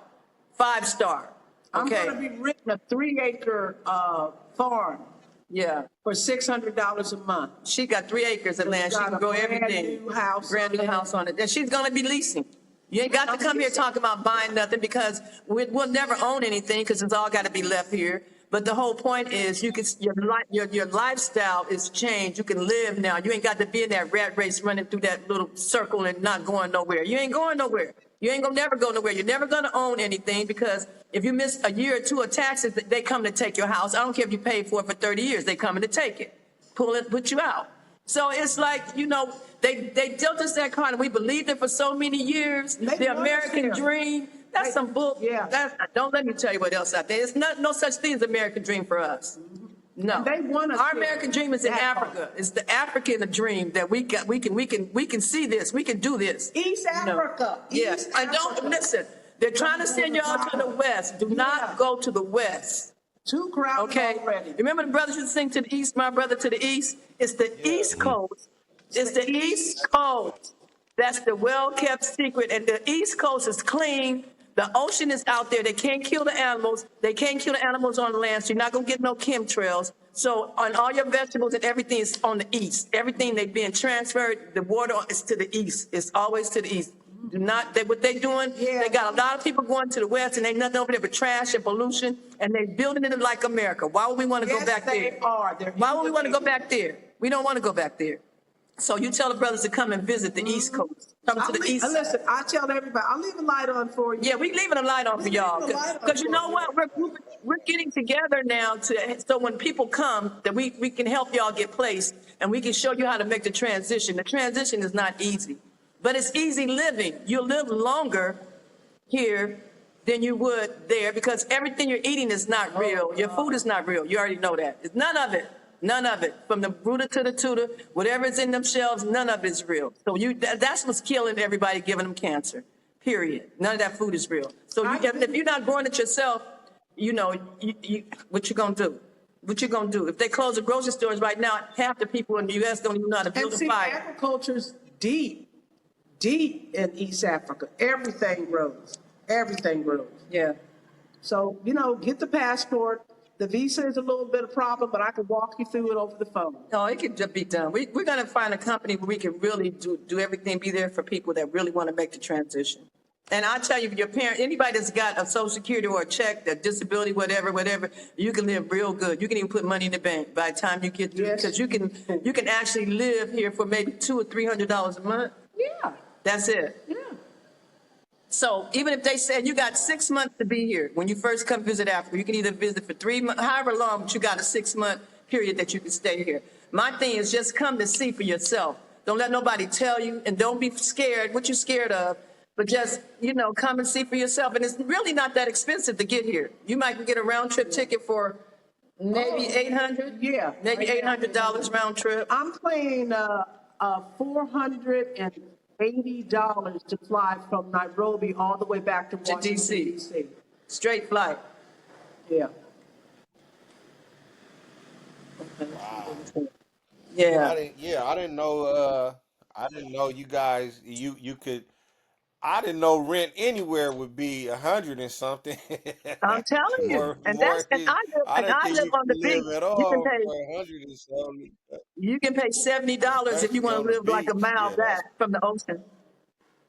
5-star. I'm Okay. going to be renting a 3-acre farm Yeah. for $600 a month. She got 3 acres of land. She got can a grow brand everything. new house Brand on new it. house on it. And she's going to be leasing. You ain't got to come here talking about buying nothing because we'll never own anything because it's all got to be left here. But the whole point is your lifestyle is changed. You can live now. You ain't got to be in that rat race running through that little circle and not going nowhere. You ain't going nowhere. You ain't gonna never go nowhere. You're never gonna own anything because if you miss a year or two of taxes, they come to take your house. I don't care if you paid for it for 30 years. They coming to take it, pull it, put you out. So it's like, you know, they dealt us that card and we believed it for so many years. They The want us American here. dream. That's some bull. Yeah. Don't let me tell you what else out there. It's no such thing as American dream for us. No. And they want us Our here. American dream is in That part. Africa. It's the African dream that we can see this. We can do this. East Africa. Yes. East And don't Africa. listen. They're trying to send y'all to the West. Do not go to the West. Too crowded Okay. already. Remember the brothers used to sing to the East, my brother to the East? It's the East Coast. It's the East Coast. That's the well-kept secret. And the East Coast is clean. The ocean is out there. They can't kill the animals. They can't kill the animals on the land. So you're not going to get no chemtrails. So on all your vegetables and everything is on the east. Everything they being transferred, the water is to the east. It's always to the east. Do not, what they doing, they got a lot of people going to the west and ain't nothing over there but trash and pollution and they building it like America. Why would we want to go back there? Why would we want to go back there? We don't want to go back there. So you tell the brothers to come and visit the East Coast. Come to the East. Listen, I tell everybody, I'll leave a light on for you. Yeah, we leaving a light on for y'all. Because you know what? We're getting together now so when people come, that we can help y'all get placed and we can show you how to make the transition. The transition is not easy, but it's easy living. You'll live longer here than you would there because everything you're eating is not real. Your food is not real. You already know that. It's none of it. None of it. From the rooter to the tutor, whatever's in them shelves, none of it's real. So that's what's killing everybody, giving them cancer. Period. None of that food is real. So if you're not growing it yourself, you know, what you gonna do? What you gonna do? If they close the grocery stores right now, half the people in the U.S. don't even know how to build a fire. Agriculture's deep in East Africa. Everything grows. Everything grows. Yeah. So, you know, get the passport. The visa is a little bit of problem, but I can walk you through it over the phone. No, it can just be done. We're going to find a company where we can really do everything, be there for people that really want to make the transition. And I tell you, your parent, anybody that's got a Social Security or a check, a disability, whatever, you can live real good. You can even put money in the bank by the time you get through, because you can actually live here for maybe $200 or $300 a month. Yeah. That's it. Yeah. So even if they said you got 6 months to be here, when you first come visit Africa, you can either visit for 3 months, however long, but you got a 6-month period that you can stay here. My thing is just come to see for yourself. Don't let nobody tell you, and don't be scared. What you scared of? But just, you know, come and see for yourself. And it's really not that expensive to get here. You might get a round trip ticket for maybe $800. Yeah. Maybe $800 round trip. I'm paying $480 to fly from Nairobi all the way back to Washington, D.C. Straight flight. Yeah. Yeah. I didn't know. I didn't know you guys. You could. I didn't know rent anywhere would be 100 and something. I'm telling you, More, and more. I didn't think live you on the could beach. live at You can all pay for 100 and something. You can pay $70 if you Especially want on to the live like a beach. mile Yeah, that's back from the ocean.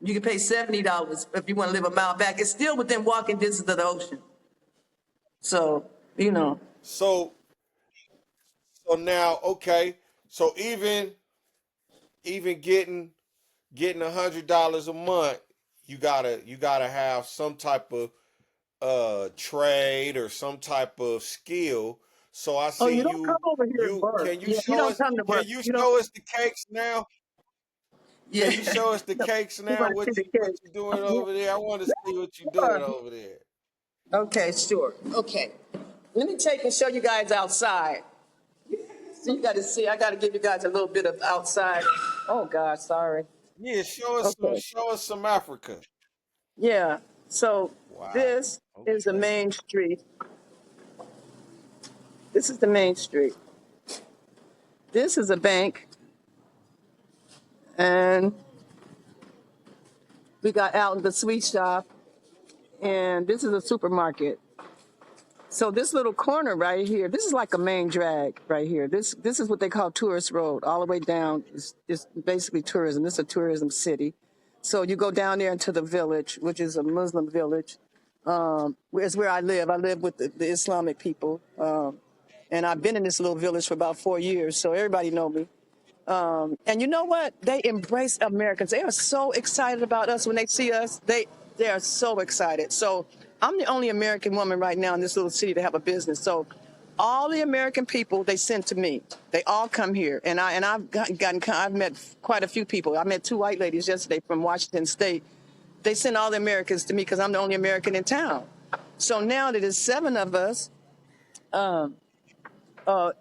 You can pay $70 if you want to live a mile back. It's still within walking distance of the ocean. So, you know. so. So now, okay. So even getting getting $100 a month, you gotta have some type of trade or some type of skill. So I Oh, see you don't come over here and you work. can you Yeah, you show don't us come to can work. you You don't. show us the cakes now? Yeah. Can you show us the No, cakes you now? want to What see the you kids? doing Yeah, over there? I want to see what you sure. doing over there. Okay, sure. Okay. Let me take and show you guys outside. So you got to see, I got to give you guys a little bit of outside. Oh, God, sorry. Yeah, Okay. show us some Africa. Yeah. So Wow. this is the Okay. main street. This is the main street. This is a bank. And we got out in the sweet shop. And this is a supermarket. So this little corner right here, this is like a main drag right here. This is what they call Tourist Road. All the way down is basically tourism. This is a tourism city. So you go down there into the village, which is a Muslim village. It's where I live. I live with the Islamic people. And I've been in this little village for about 4 years, so everybody know me. And you know what? They embrace Americans. They are so excited about us when they see us. They are so excited. So I'm the only American woman right now in this little city to have a business. So all the American people they send to me. They all come here, and I've met quite a few people. I met two white ladies yesterday from Washington State. They send all the Americans to me because I'm the only American in town. So now that there's 7 of us,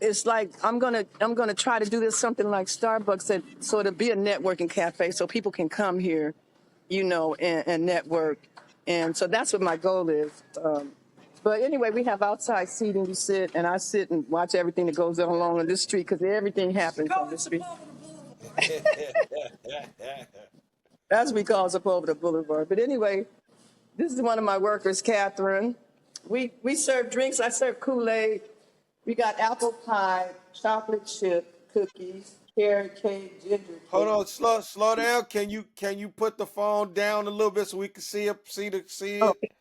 it's like I'm gonna try to do this something like Starbucks, that sort of be a networking cafe so people can come here, and network. And so that's what my goal is. But anyway, we have outside seating. You sit, and I sit and watch everything that goes on along this street because everything happens on this street. That's what we call up over the boulevard. But anyway, this is one of my workers, Catherine. We serve drinks. I serve Kool-Aid. We got apple pie, chocolate chip, cookies, carrot cake, ginger Hold cake. on, slow down. Can you put the phone down a little bit so we can see Oh, it?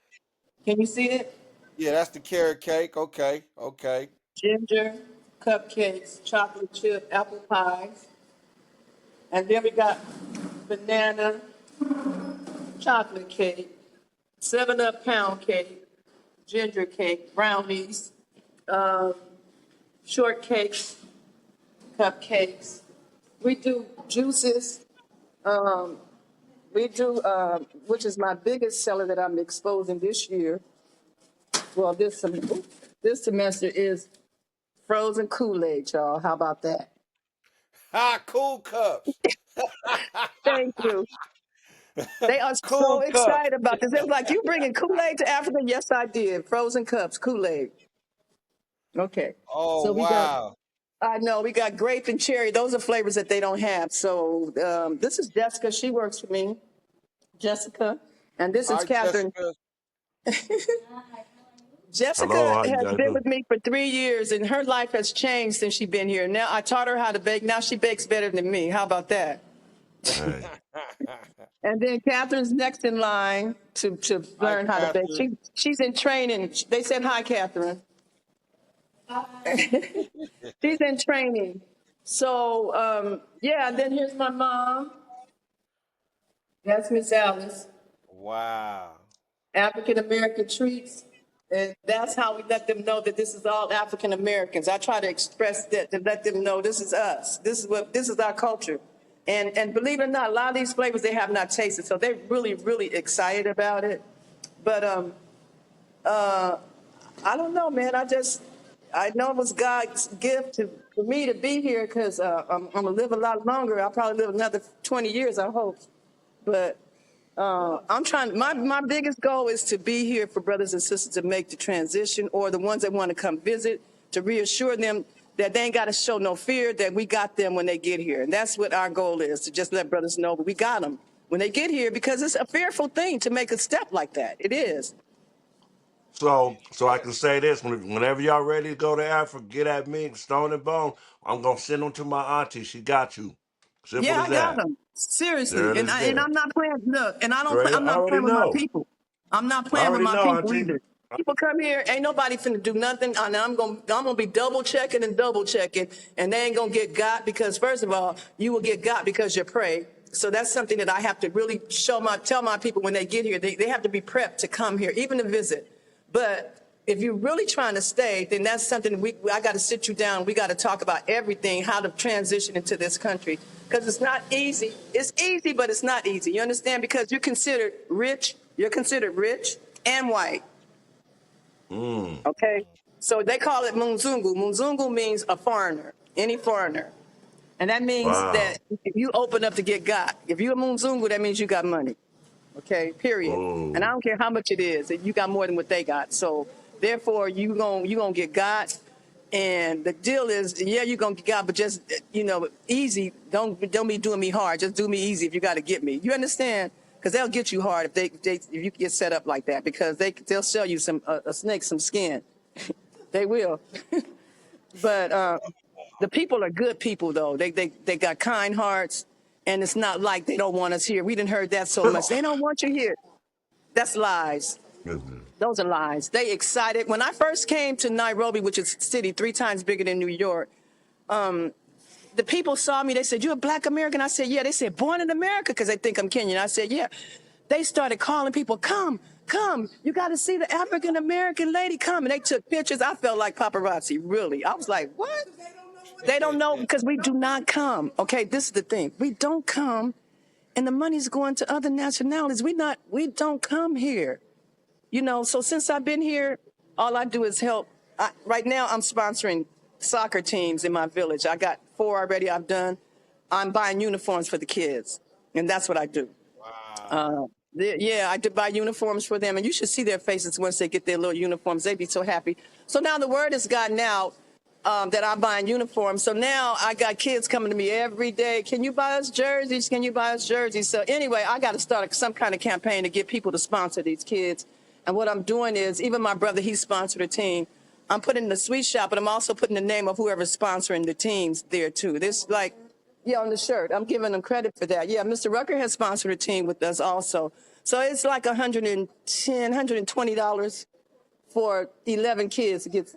can you see it? Yeah, that's the carrot cake. Okay, okay. Ginger, cupcakes, chocolate chip, apple pies. And then we got banana, chocolate cake, 7-Up pound cake, ginger cake, brownies, shortcakes, cupcakes. We do juices. We do, which is my biggest seller that I'm exposing this year. Well, this semester is frozen Kool-Aid, y'all. How about that? Cool cups. Thank you. They are so Cool cups. excited about this. They was like, "You bringing Kool-Aid to Africa?" Yes, I did. Frozen cups, Kool-Aid. Okay. Oh So we got, wow. I know, we got grape and cherry. Those are flavors that they don't have. So this is Jessica. She works for me. Jessica. And this is Hi, Catherine. Jessica. Hello, Jessica how you has guys been do? with me for 3 years, and her life has changed since she's been here. Now I taught her how to bake. Now she bakes better than me. How about that? Hey, And then Catherine's next in line to Hi, learn how to bake. Catherine. She's in training. They said hi, Catherine. She's in training. So yeah. And then here's my mom. That's Miss Alice. Wow. African American treats. And that's how we let them know that this is all African Americans. I try to express that to let them know this is us. This is our culture. And believe it or not, a lot of these flavors they have not tasted, so they're really, really excited about it. But I don't know, man. I know it was God's gift for me to be here because I'm gonna live a lot longer. I'll probably live another 20 years, I hope. But I'm trying. My biggest goal is to be here for brothers and sisters to make the transition, or the ones that want to come visit, to reassure them that they ain't got to show no fear, that we got them when they get here. And that's what our goal is, to just let brothers know that we got them when they get here, because it's a fearful thing to make a step like that. It is. so I can say this: whenever y'all ready to go to Africa, get at me, Stone and Bone. I'm gonna send them to my auntie. She got you. Simple Yeah, as I got that. them. Seriously. There it is. And There. I'm not playing. Look, and Straight up. I'm I not already playing with my know. people. I'm not I playing with already my know, people auntie. either. People come here, ain't nobody finna do nothing, and I'm gonna be double checking and double checking, and they ain't gonna get got because first of all, you will get got because you pray, So that's something that I have to really tell my people when they get here. They have to be prepped to come here, even to visit. But if you're really trying to stay, then that's something I got to sit you down. We got to talk about everything, how to transition into this country. Because it's not easy. It's easy, but it's not easy. You understand? Because you're considered rich and white. Okay? So they call it Mzungu. Mzungu means a foreigner, any foreigner. And that means that if you open up to get got. If you're a Mzungu, that means you got money. Okay, period. Ooh. And I don't care how much it is, you got more than what they got. So therefore, you gonna get got. And the deal is, yeah, you're gonna get got, but just easy. Don't be doing me hard. Just do me easy if you got to get me. You understand? Because they'll get you hard if you get set up like that. Because they'll sell you a snake some skin. They will. But the people are good people though. They got kind hearts. And it's not like they don't want us here. We didn't heard that so much. They don't want you here. That's lies. Those are lies. They excited. When I first came to Nairobi, which is a city 3 times bigger than New York, the people saw me. They said, "You're a Black American?" I said, "Yeah." They said, "Born in America?" Because they think I'm Kenyan. I said, "Yeah." They started calling people, "Come. You got to see the African American lady. Come." And they took pictures. I felt like paparazzi, really. I was like, what? They don't know because we do not come. Okay, this is the thing. We don't come, and the money's going to other nationalities. We don't come here. So since I've been here, all I do is help. Right now, I'm sponsoring soccer teams in my village. I got 4 already I've done. I'm buying uniforms for the kids, and that's what I do. Wow. I did buy uniforms for them, and you should see their faces once they get their little uniforms. They'd be so happy. So now the word has gotten out that I'm buying uniforms. So now I got kids coming to me every day. Can you buy us jerseys? Can you buy us jerseys? So anyway, I got to start some kind of campaign to get people to sponsor these kids. And what I'm doing is, even my brother, he sponsored a team. I'm putting the sweet shop, but I'm also putting the name of whoever's sponsoring the teams there too. This on the shirt. I'm giving them credit for that. Yeah, Mr. Rucker has sponsored a team with us also. So it's like $110, $120 for 11 kids to get.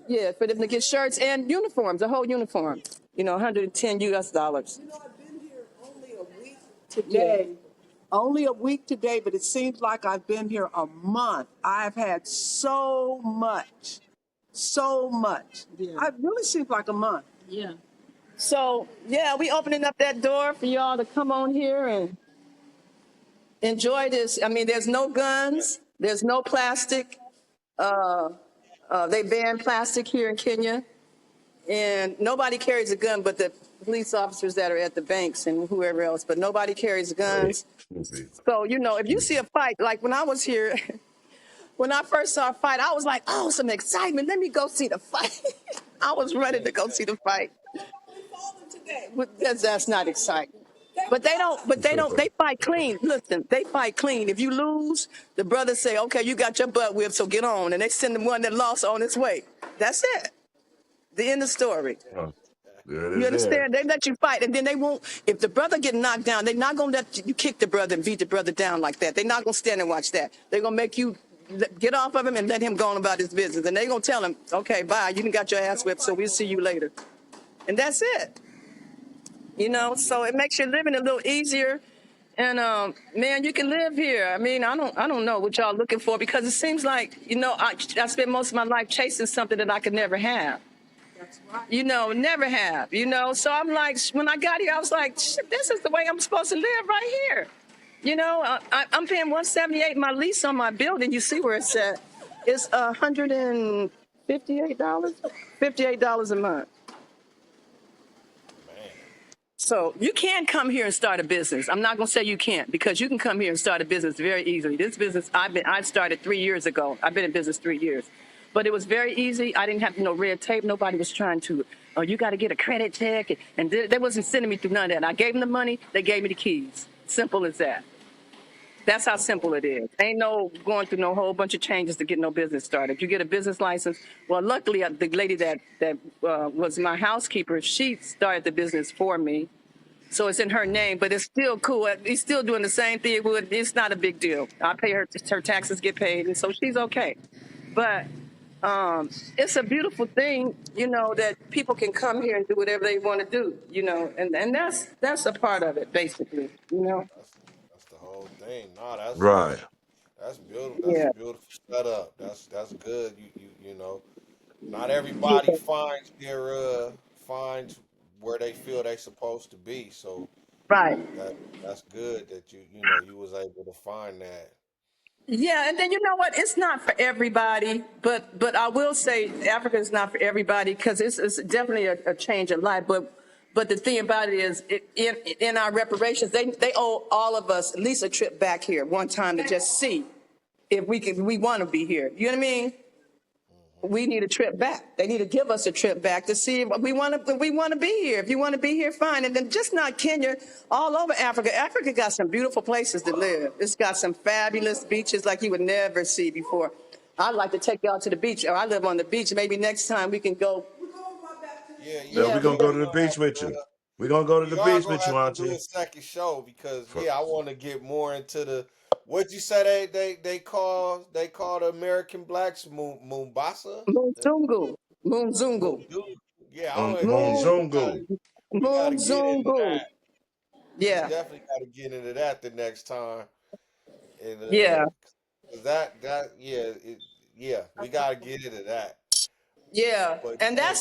Yeah, for them to get shirts and uniforms, a whole uniform. $110 US. I've been here only a week today. Only a week today, but it seems like I've been here a month. I've had so much. Yeah. It really seems like a month. Yeah. So, we opening up that door for y'all to come on here and enjoy this. I mean, there's no guns. There's no plastic. They ban plastic here in Kenya, and nobody carries a gun but the police officers that are at the banks and whoever else, but nobody carries guns. So, if you see a fight, like when I was here, when I first saw a fight, I was like, oh, some excitement. Let me go see the fight. I was ready to go see the fight. That's not exciting. But they fight clean. Listen, they fight clean. If you lose, the brothers say, okay, you got your butt whipped, so get on. And they send the one that lost on its way. That's it. The end of the story. You understand? They let you fight, and then they won't. If the brother get knocked down, they're not going to let you kick the brother and beat the brother down like that. They're not going to stand and watch that. They're going to make you get off of him and let him go on about his business. And they're going to tell him, okay, bye. You done got your ass whipped, so we'll see you later. And that's it. So it makes your living a little easier. And, man, you can live here. I mean, I don't know what y'all looking for, because it seems like, I spent most of my life chasing something that I could never have. That's right. Never have, So I'm like, when I got here, I was like, shit, this is the way I'm supposed to live right here. I'm paying $178 my lease on my building. You see where it's at. It's $158, $58 a month. So you can come here and start a business. I'm not going to say you can't, because you can come here and start a business very easily. This business I started 3 years ago. I've been in business 3 years. But it was very easy. I didn't have red tape. Nobody was trying to, you got to get a credit check. And they wasn't sending me through none of that. I gave them the money. They gave me the keys. Simple as that. That's how simple it is. Ain't no going through no whole bunch of changes to get no business started. You get a business license. Well, luckily, the lady that was my housekeeper, she started the business for me. So it's in her name, but it's still cool. He's still doing the same thing it would. It's not a big deal. I pay her taxes get paid, and so she's okay. But It's a beautiful thing, that people can come here and do whatever they want to do, and that's a part of it, basically. That's that's the whole thing. No, that's Right. that's beautiful. That's a Yeah, beautiful setup. That's good. You know, not everybody yeah, finds where they feel they supposed to be. So right. that that's good that you was able to find that. Yeah, and then you know what? It's not for everybody, but I will say Africa is not for everybody because it's definitely a change in life. But the thing about it is, in our reparations, they owe all of us at least a trip back here one time to just see if we want to be here. You know what I mean? We need a trip back. They need to give us a trip back to see if we want to be here. If you want to be here, fine. And then just not Kenya, all over Africa. Africa got some beautiful places to live. It's got some fabulous beaches like you would never see before. I'd like to take y'all to the beach, or I live on the beach. Maybe next time we can go. Yeah, Yeah, yeah, we're Yeah, gonna yeah. go We to the gonna have beach with you. to. We're gonna go to the We are beach gonna with you, have to do Auntie. a second show because For, yeah, I want to get more into the what you say they call the American blacks Mombasa. Moonzungu, Moonzungu, Dude, yeah, Moon, Monzungu. we gotta get into Moonzungu. that. We Yeah, definitely gotta get into that the next time. And yeah, 'cause that yeah, we gotta get into that. yeah. But And yeah,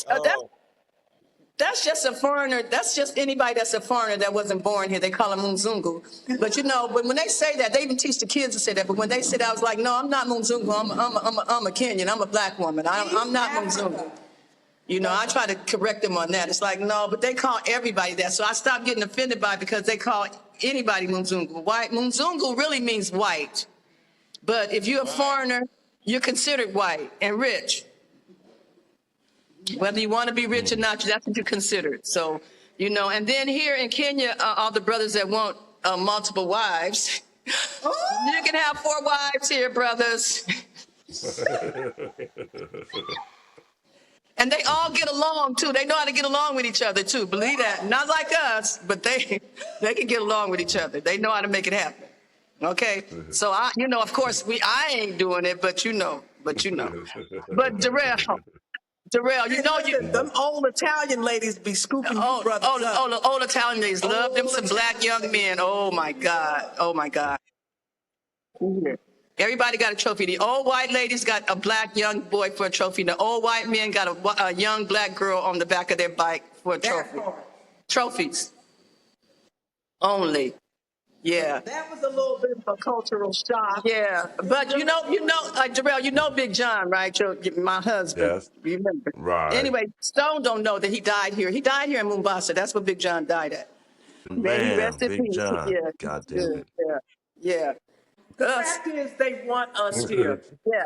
that's just a foreigner. That's just anybody that's a foreigner that wasn't born here. They call them Mzungu. But when they say that, they even teach the kids to say that. But when they say that, I was like, no, I'm not Mzungu. I'm a Kenyan. I'm a black woman. I'm not Mzungu. I try to correct them on that. It's like, no, but they call everybody that. So I stopped getting offended by it because they call anybody Mzungu. White Mzungu really means white. But if you're a right. foreigner, you're considered white and rich. Whether you want to be rich or not, that's what you consider. So, and then here in Kenya, all the brothers that want multiple wives, you can have 4 wives here, brothers. And they all get along too. They know how to get along with each other too. Believe that. Not like us, but they can get along with each other. They know how to make it happen. Okay. So of course I ain't doing it, but you know. But Darrell, Them old Italian ladies be scooping you brothers up. the old Italian ladies love them some black young men. Oh my God. Oh my God. Everybody got a trophy. The old white ladies got a black young boy for a trophy. The old white men got a young black girl on the back of their bike for a trophy. Trophies only. Yeah. That was a little bit of a cultural shock. Yeah, but Jarrell, Big John, right? My husband, yes. you remember? Right. Anyway, Stone don't know that he died here. He died here in Mombasa. That's where Big John died at. May he Man, rest in Big peace. John. Yeah, God he's damn good. Yeah, yeah. The Us. fact is, they want us here. it. Yeah.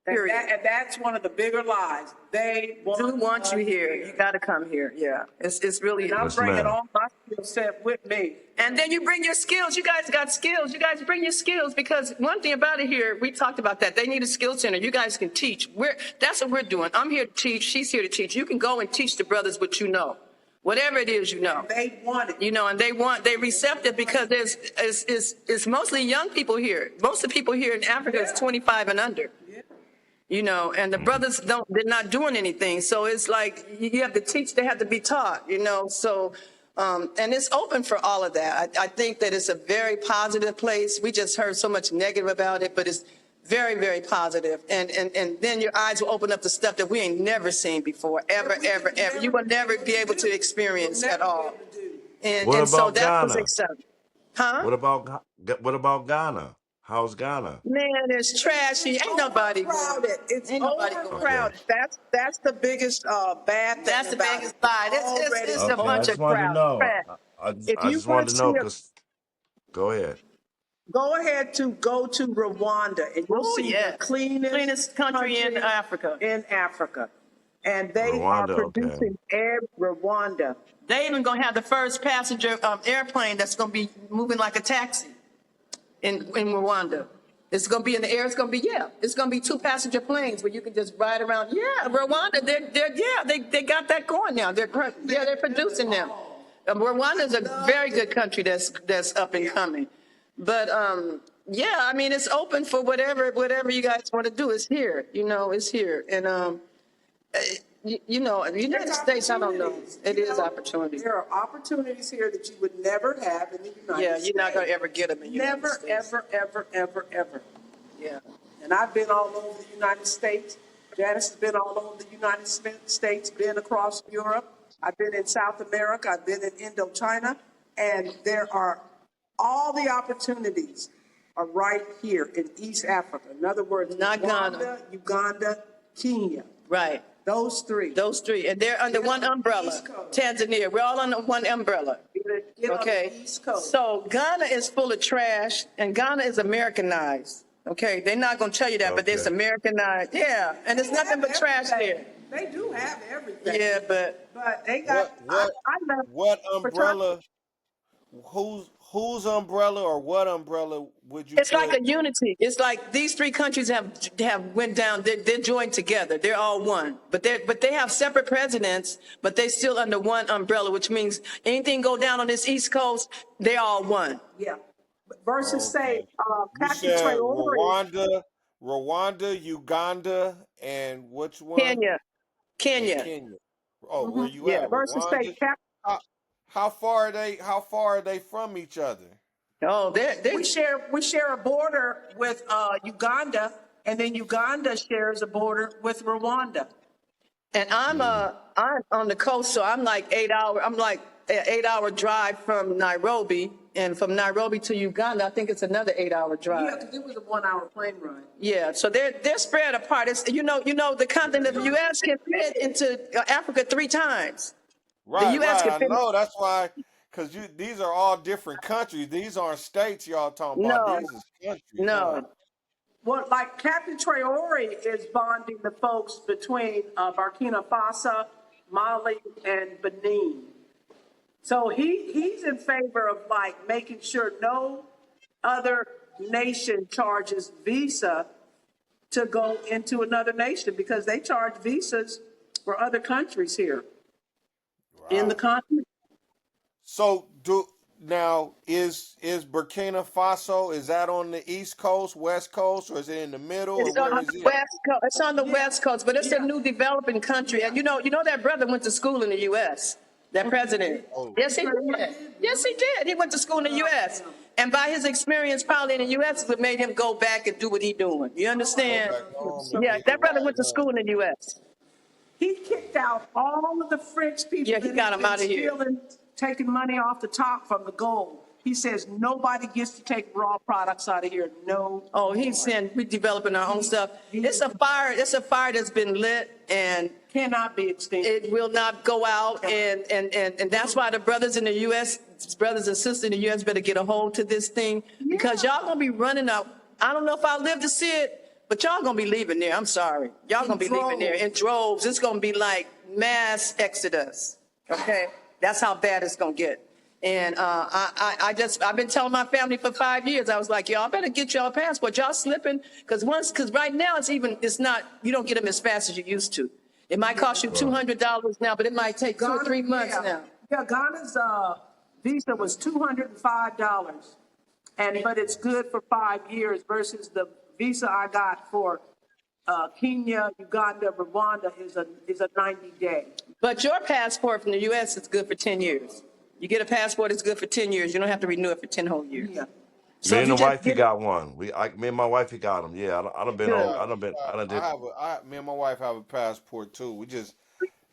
And, Period. and that's one of the bigger lies. They Do want us you here. You got to come here. Yeah, it's really. And I'm Yes, bringing ma'am. all my skill set with me. And then you bring your skills. You guys got skills. You guys bring your skills because one thing about it here, we talked about that. They need a skill center. You guys can teach. That's what we're doing. I'm here to teach. She's here to teach. You can go and teach the brothers what you know. Whatever it is, They want it. and they receptive because it's mostly young people here. Most of the people here in Africa is 25 and under. And the brothers they're not doing anything. So it's like you have to teach, they have to be taught, so, and it's open for all of that. I think that it's a very positive place. We just heard so much negative about it, but it's very, very positive. And then your eyes will open up to stuff that we ain't never seen before, ever. You will never be able to experience at all. What And so about that was Ghana? exciting. Huh? What about Ghana? How's Ghana? Man, it's trashy. Ain't nobody going. Overcrowded. It's Ain't nobody going. overcrowded. That's the biggest bad thing. That's the about biggest it. lie. Already It's a Okay, I bunch just of wanted to crowd. know. Trash. If I you just want wanted to to know see because. Go ahead. go ahead to go to Rwanda and you'll see yeah. the cleanest country in Africa. in Africa. And they are Rwanda, okay. producing air Rwanda. They even gonna have the first passenger airplane that's gonna be moving like a taxi in Rwanda. It's gonna be in the air. It's gonna be 2 passenger planes where you can just ride around. Yeah, Rwanda. They got that going now. They're producing them. Rwanda is a very good country that's up and coming. But Yeah, I mean, it's open for whatever you guys want to do. It's here, it's here. And, the United States, I don't know. It is opportunity. There are opportunities here that you would never have in the United States. Yeah, you're not going to ever get them in the United Never, States. ever. Yeah. And I've been all over the United States. Janice has been all over the United States, been across Europe. I've been in South America. I've been in Indochina. And there are all the opportunities are right here in East Africa. In other words, Not Ghana. Rwanda, Uganda, Kenya. Right. Those three. And they're under one umbrella. East Coast. Tanzania, we're all under one umbrella. Get on Okay. the East Coast. So Ghana is full of trash, and Ghana is Americanized. Okay, they're not going to tell you that, but it's Okay. Americanized. Yeah, and there's nothing but trash there. They do have everything. Yeah, but They got. What I love what for umbrella? Whose umbrella or what umbrella would you? it's put? like a unity. It's like these three countries have went down. They're joined together. They're all one, but they have separate presidents, but they still under one umbrella, which means anything go down on this East Coast, they're all one. Yeah. Versus say, You Captain said Traore. Rwanda, Uganda, and which one? Kenya. And Kenya. Oh, where you Yeah. at? Versus say, Rwanda? How far are they from each other? Oh, we share a border with Uganda, and then Uganda shares a border with Rwanda. and I'm on the coast, so I'm like 8 hour. I'm like an 8 hour drive from Nairobi, and from Nairobi to Uganda, I think it's another 8 hour Yeah, drive. because it was a 1 hour plane ride. Yeah, so they're spread apart. It's the continent of the U.S. can fit into Africa 3 times. Right, US right. can I fit- know. That's why, because these are all different countries. These aren't states y'all talking about. No, These is countries. no. huh? Well, like Captain Traore is bonding the folks between Burkina Faso, Mali, and Benin. So he's in favor of like making sure no other nation charges visa to go into another nation because they charge visas for other countries here in the continent. So is Burkina Faso, is that on the East Coast, West Coast, or is it in the middle, or It's on where is the it? West Coast. It's on the West Coast, but it's a new developing country. And you know that brother went to school in the U.S. That president. Oh. Yes, he did. Yes, he did. He went to school in the U.S. And by his experience, probably in the U.S., it made him go back and do what he doing. You understand? Go back home and Yeah, get that it brother right, went to huh? school in the U.S. He kicked out all of the French people Yeah, he that got had them been out of here. stealing, taking money off the top from the gold. He says nobody gets to take raw products out of here. No. Oh, he's saying we're developing our own stuff. It's a fire. It's a fire that's been lit, and Cannot be extinguished. it will not go out. And that's why the brothers in the U.S., brothers and sisters in the U.S. better get a hold to this thing, because y'all gonna be running out. I don't know if I live to see it, but y'all gonna be leaving there. I'm sorry. Y'all gonna be leaving there in droves. It's gonna be like mass exodus. Okay, that's how bad it's gonna get. And I've been telling my family for 5 years. I was like, y'all better get y'all a passport. Y'all slipping, because right now it's not. You don't get them as fast as you used to. It might cost you $200 now, but it might take 2 or 3 months now. Yeah, Ghana's visa was $205, but it's good for 5 years versus the visa I got for Kenya, Uganda, Rwanda is a 90-day. But your passport from the U.S. is good for 10 years. You get a passport, it's good for 10 years. You don't have to renew it for 10 whole years. Yeah. So Me if and you the just wifey get it- got one. Me and my wifey got them. Yeah, I done been Good. on. I done did. Me and my wife have a passport too. We just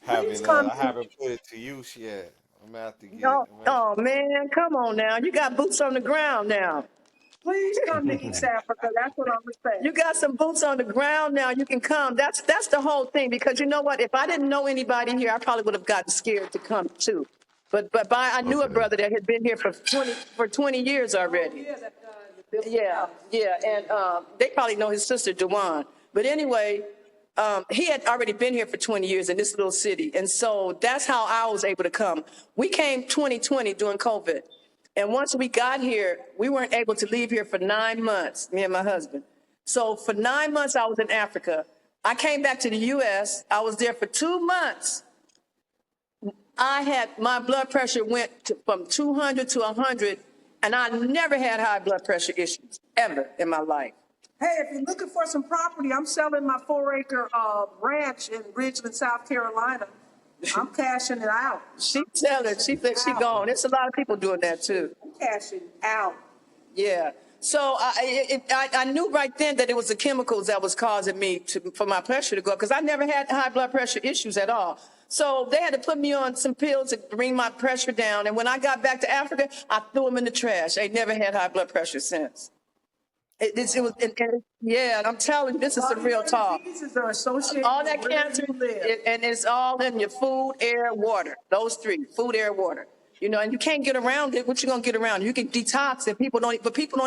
Please come I haven't put it to use yet. I'm gonna have to get. Oh, man, come on now. You got boots on the ground now. Please come to East Africa. That's what I'm saying. You got some boots on the ground now. You can come. That's the whole thing. Because you know what? If I didn't know anybody here, I probably would have gotten scared to come too. But I knew a brother that had been here for 20 years already. Yeah, that guy that built the Yeah, house. yeah, and they probably know his sister, Dewan. But anyway, he had already been here for 20 years in this little city. And so that's how I was able to come. We came 2020 during COVID. And once we got here, we weren't able to leave here for 9 months, me and my husband. So for 9 months, I was in Africa. I came back to the U.S. I was there for 2 months. My blood pressure went from 200 to 100, and I never had high blood pressure issues. ever in my life. Hey, if you're looking for some property, I'm selling my 4-acre ranch in Ridgeland, South Carolina. I'm cashing it out. She tell it. She said she gone. There's a lot of people doing that too. I'm cashing out. Yeah. So I knew right then that it was the chemicals that was causing me for my pressure to go up because I never had high blood pressure issues at all. So they had to put me on some pills to bring my pressure down. And when I got back to Africa, I threw them in the trash. I never had high blood pressure since. Yeah, and I'm telling you, this is some real talk. Diseases are associated All that with where cancer, you live. and it's all in your food, air, water. Those three: food, air, water. You know, and you can't get around it. What you gonna get around? You can detox, and people don't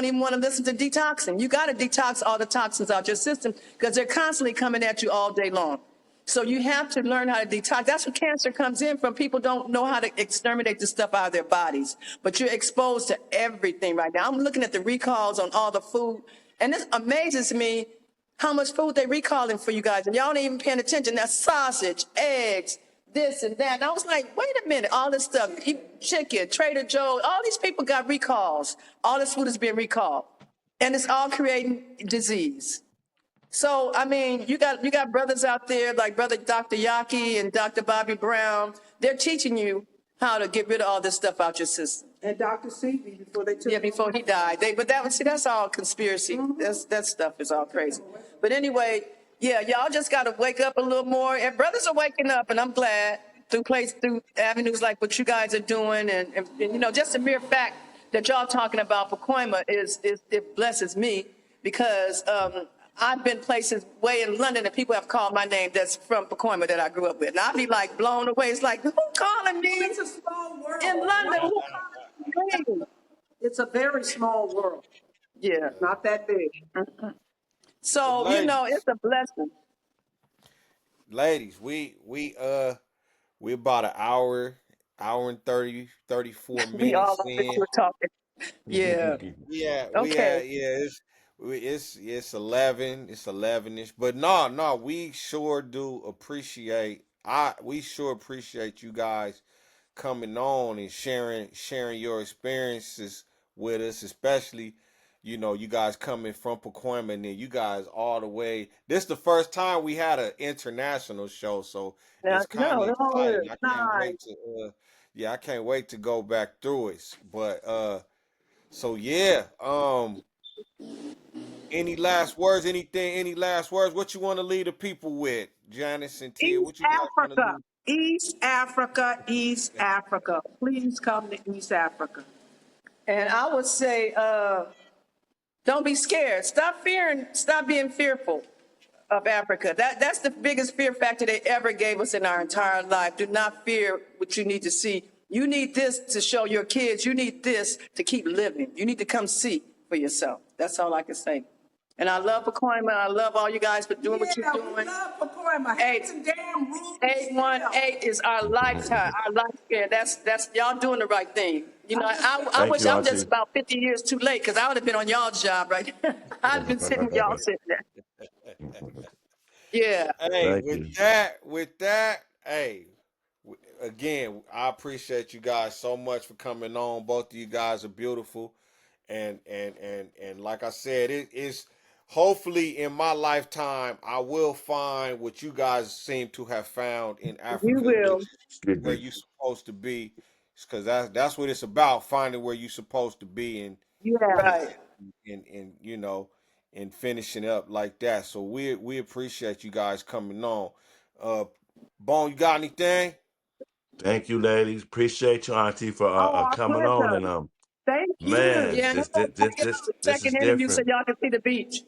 even want to listen to detoxing. You got to detox all the toxins out your system because they're constantly coming at you all day long. So you have to learn how to detox. That's where cancer comes in from. People don't know how to exterminate the stuff out of their bodies. But you're exposed to everything right now. I'm looking at the recalls on all the food, and this amazes me how much food they recalling for you guys, and y'all ain't even paying attention. That's sausage, eggs, this and that. And I was like, wait a minute, all this stuff, chicken, Trader Joe's, all these people got recalls. All this food is being recalled, and it's all creating disease. So, I mean, you got brothers out there like Brother Dr. Yaki and Dr. Bobby Brown. They're teaching you how to get rid of all this stuff out your system. And Dr. Sebi before they took Before he died. But that's all conspiracy. That stuff is all crazy. But anyway, yeah, y'all just got to wake up a little more. And brothers are waking up, and I'm glad through avenues like what you guys are doing, and you know, just the mere fact that y'all talking about Pacoima it blesses me because I've been places way in London and people have called my name that's from Pacoima that I grew up with. And I'll be like blown away. It's like, who calling me? It's a small world. In London, who calling me? It's a very small world. Yeah. Not that big. So, Ladies. you know, it's a blessing. Ladies, we about an hour and 34 minutes We all up in. here talking. Yeah. Yeah, Okay. it's 11, it's 11ish. But no, we sure do appreciate you guys coming on and sharing your experiences with us, especially, you know, you guys coming from Pacoima and then you guys all the way. This is the first time we had an international show, so it's kind of exciting. I can't wait to go back through it. But so yeah, any last words? Any last words? What you want to leave the people with, Janice and Tia? What East you guys want to Africa. leave? East Africa, East Africa. Please come to East Africa. And I would say, don't be scared. Stop being fearful of Africa. That's the biggest fear factor they ever gave us in our entire life. Do not fear what you need to see. You need this to show your kids. You need this to keep living. You need to come see for yourself. That's all I can say. And I love Pacoima. I love all you guys for doing what you're doing. We love Pacoima. Hats and damn rules. 818 is our lifetime, our lifespan. That's y'all doing the right thing. You know, I Thank wish you, I was just Auntie. about 50 years too late because I would have been on y'all's job right now. I'd been sitting y'all sitting there. Yeah. Hey, Thank you. with that, hey, again, I appreciate you guys so much for coming on. Both of you guys are beautiful, and like I said, it is hopefully in my lifetime I will find what you guys seem to have found in You Africa, will. which is where you're supposed to be, because that's what it's about, finding where you're supposed to be, and Yeah. Right. and you know, and finishing up like that. So we appreciate you guys coming on. Bone, you got anything? Thank you, ladies. Appreciate you, Auntie, for Oh, our coming on. pleasure. And Thank you. man, Yeah, and I'm this gonna this take it this out the this is second interview so different. y'all can see the beach.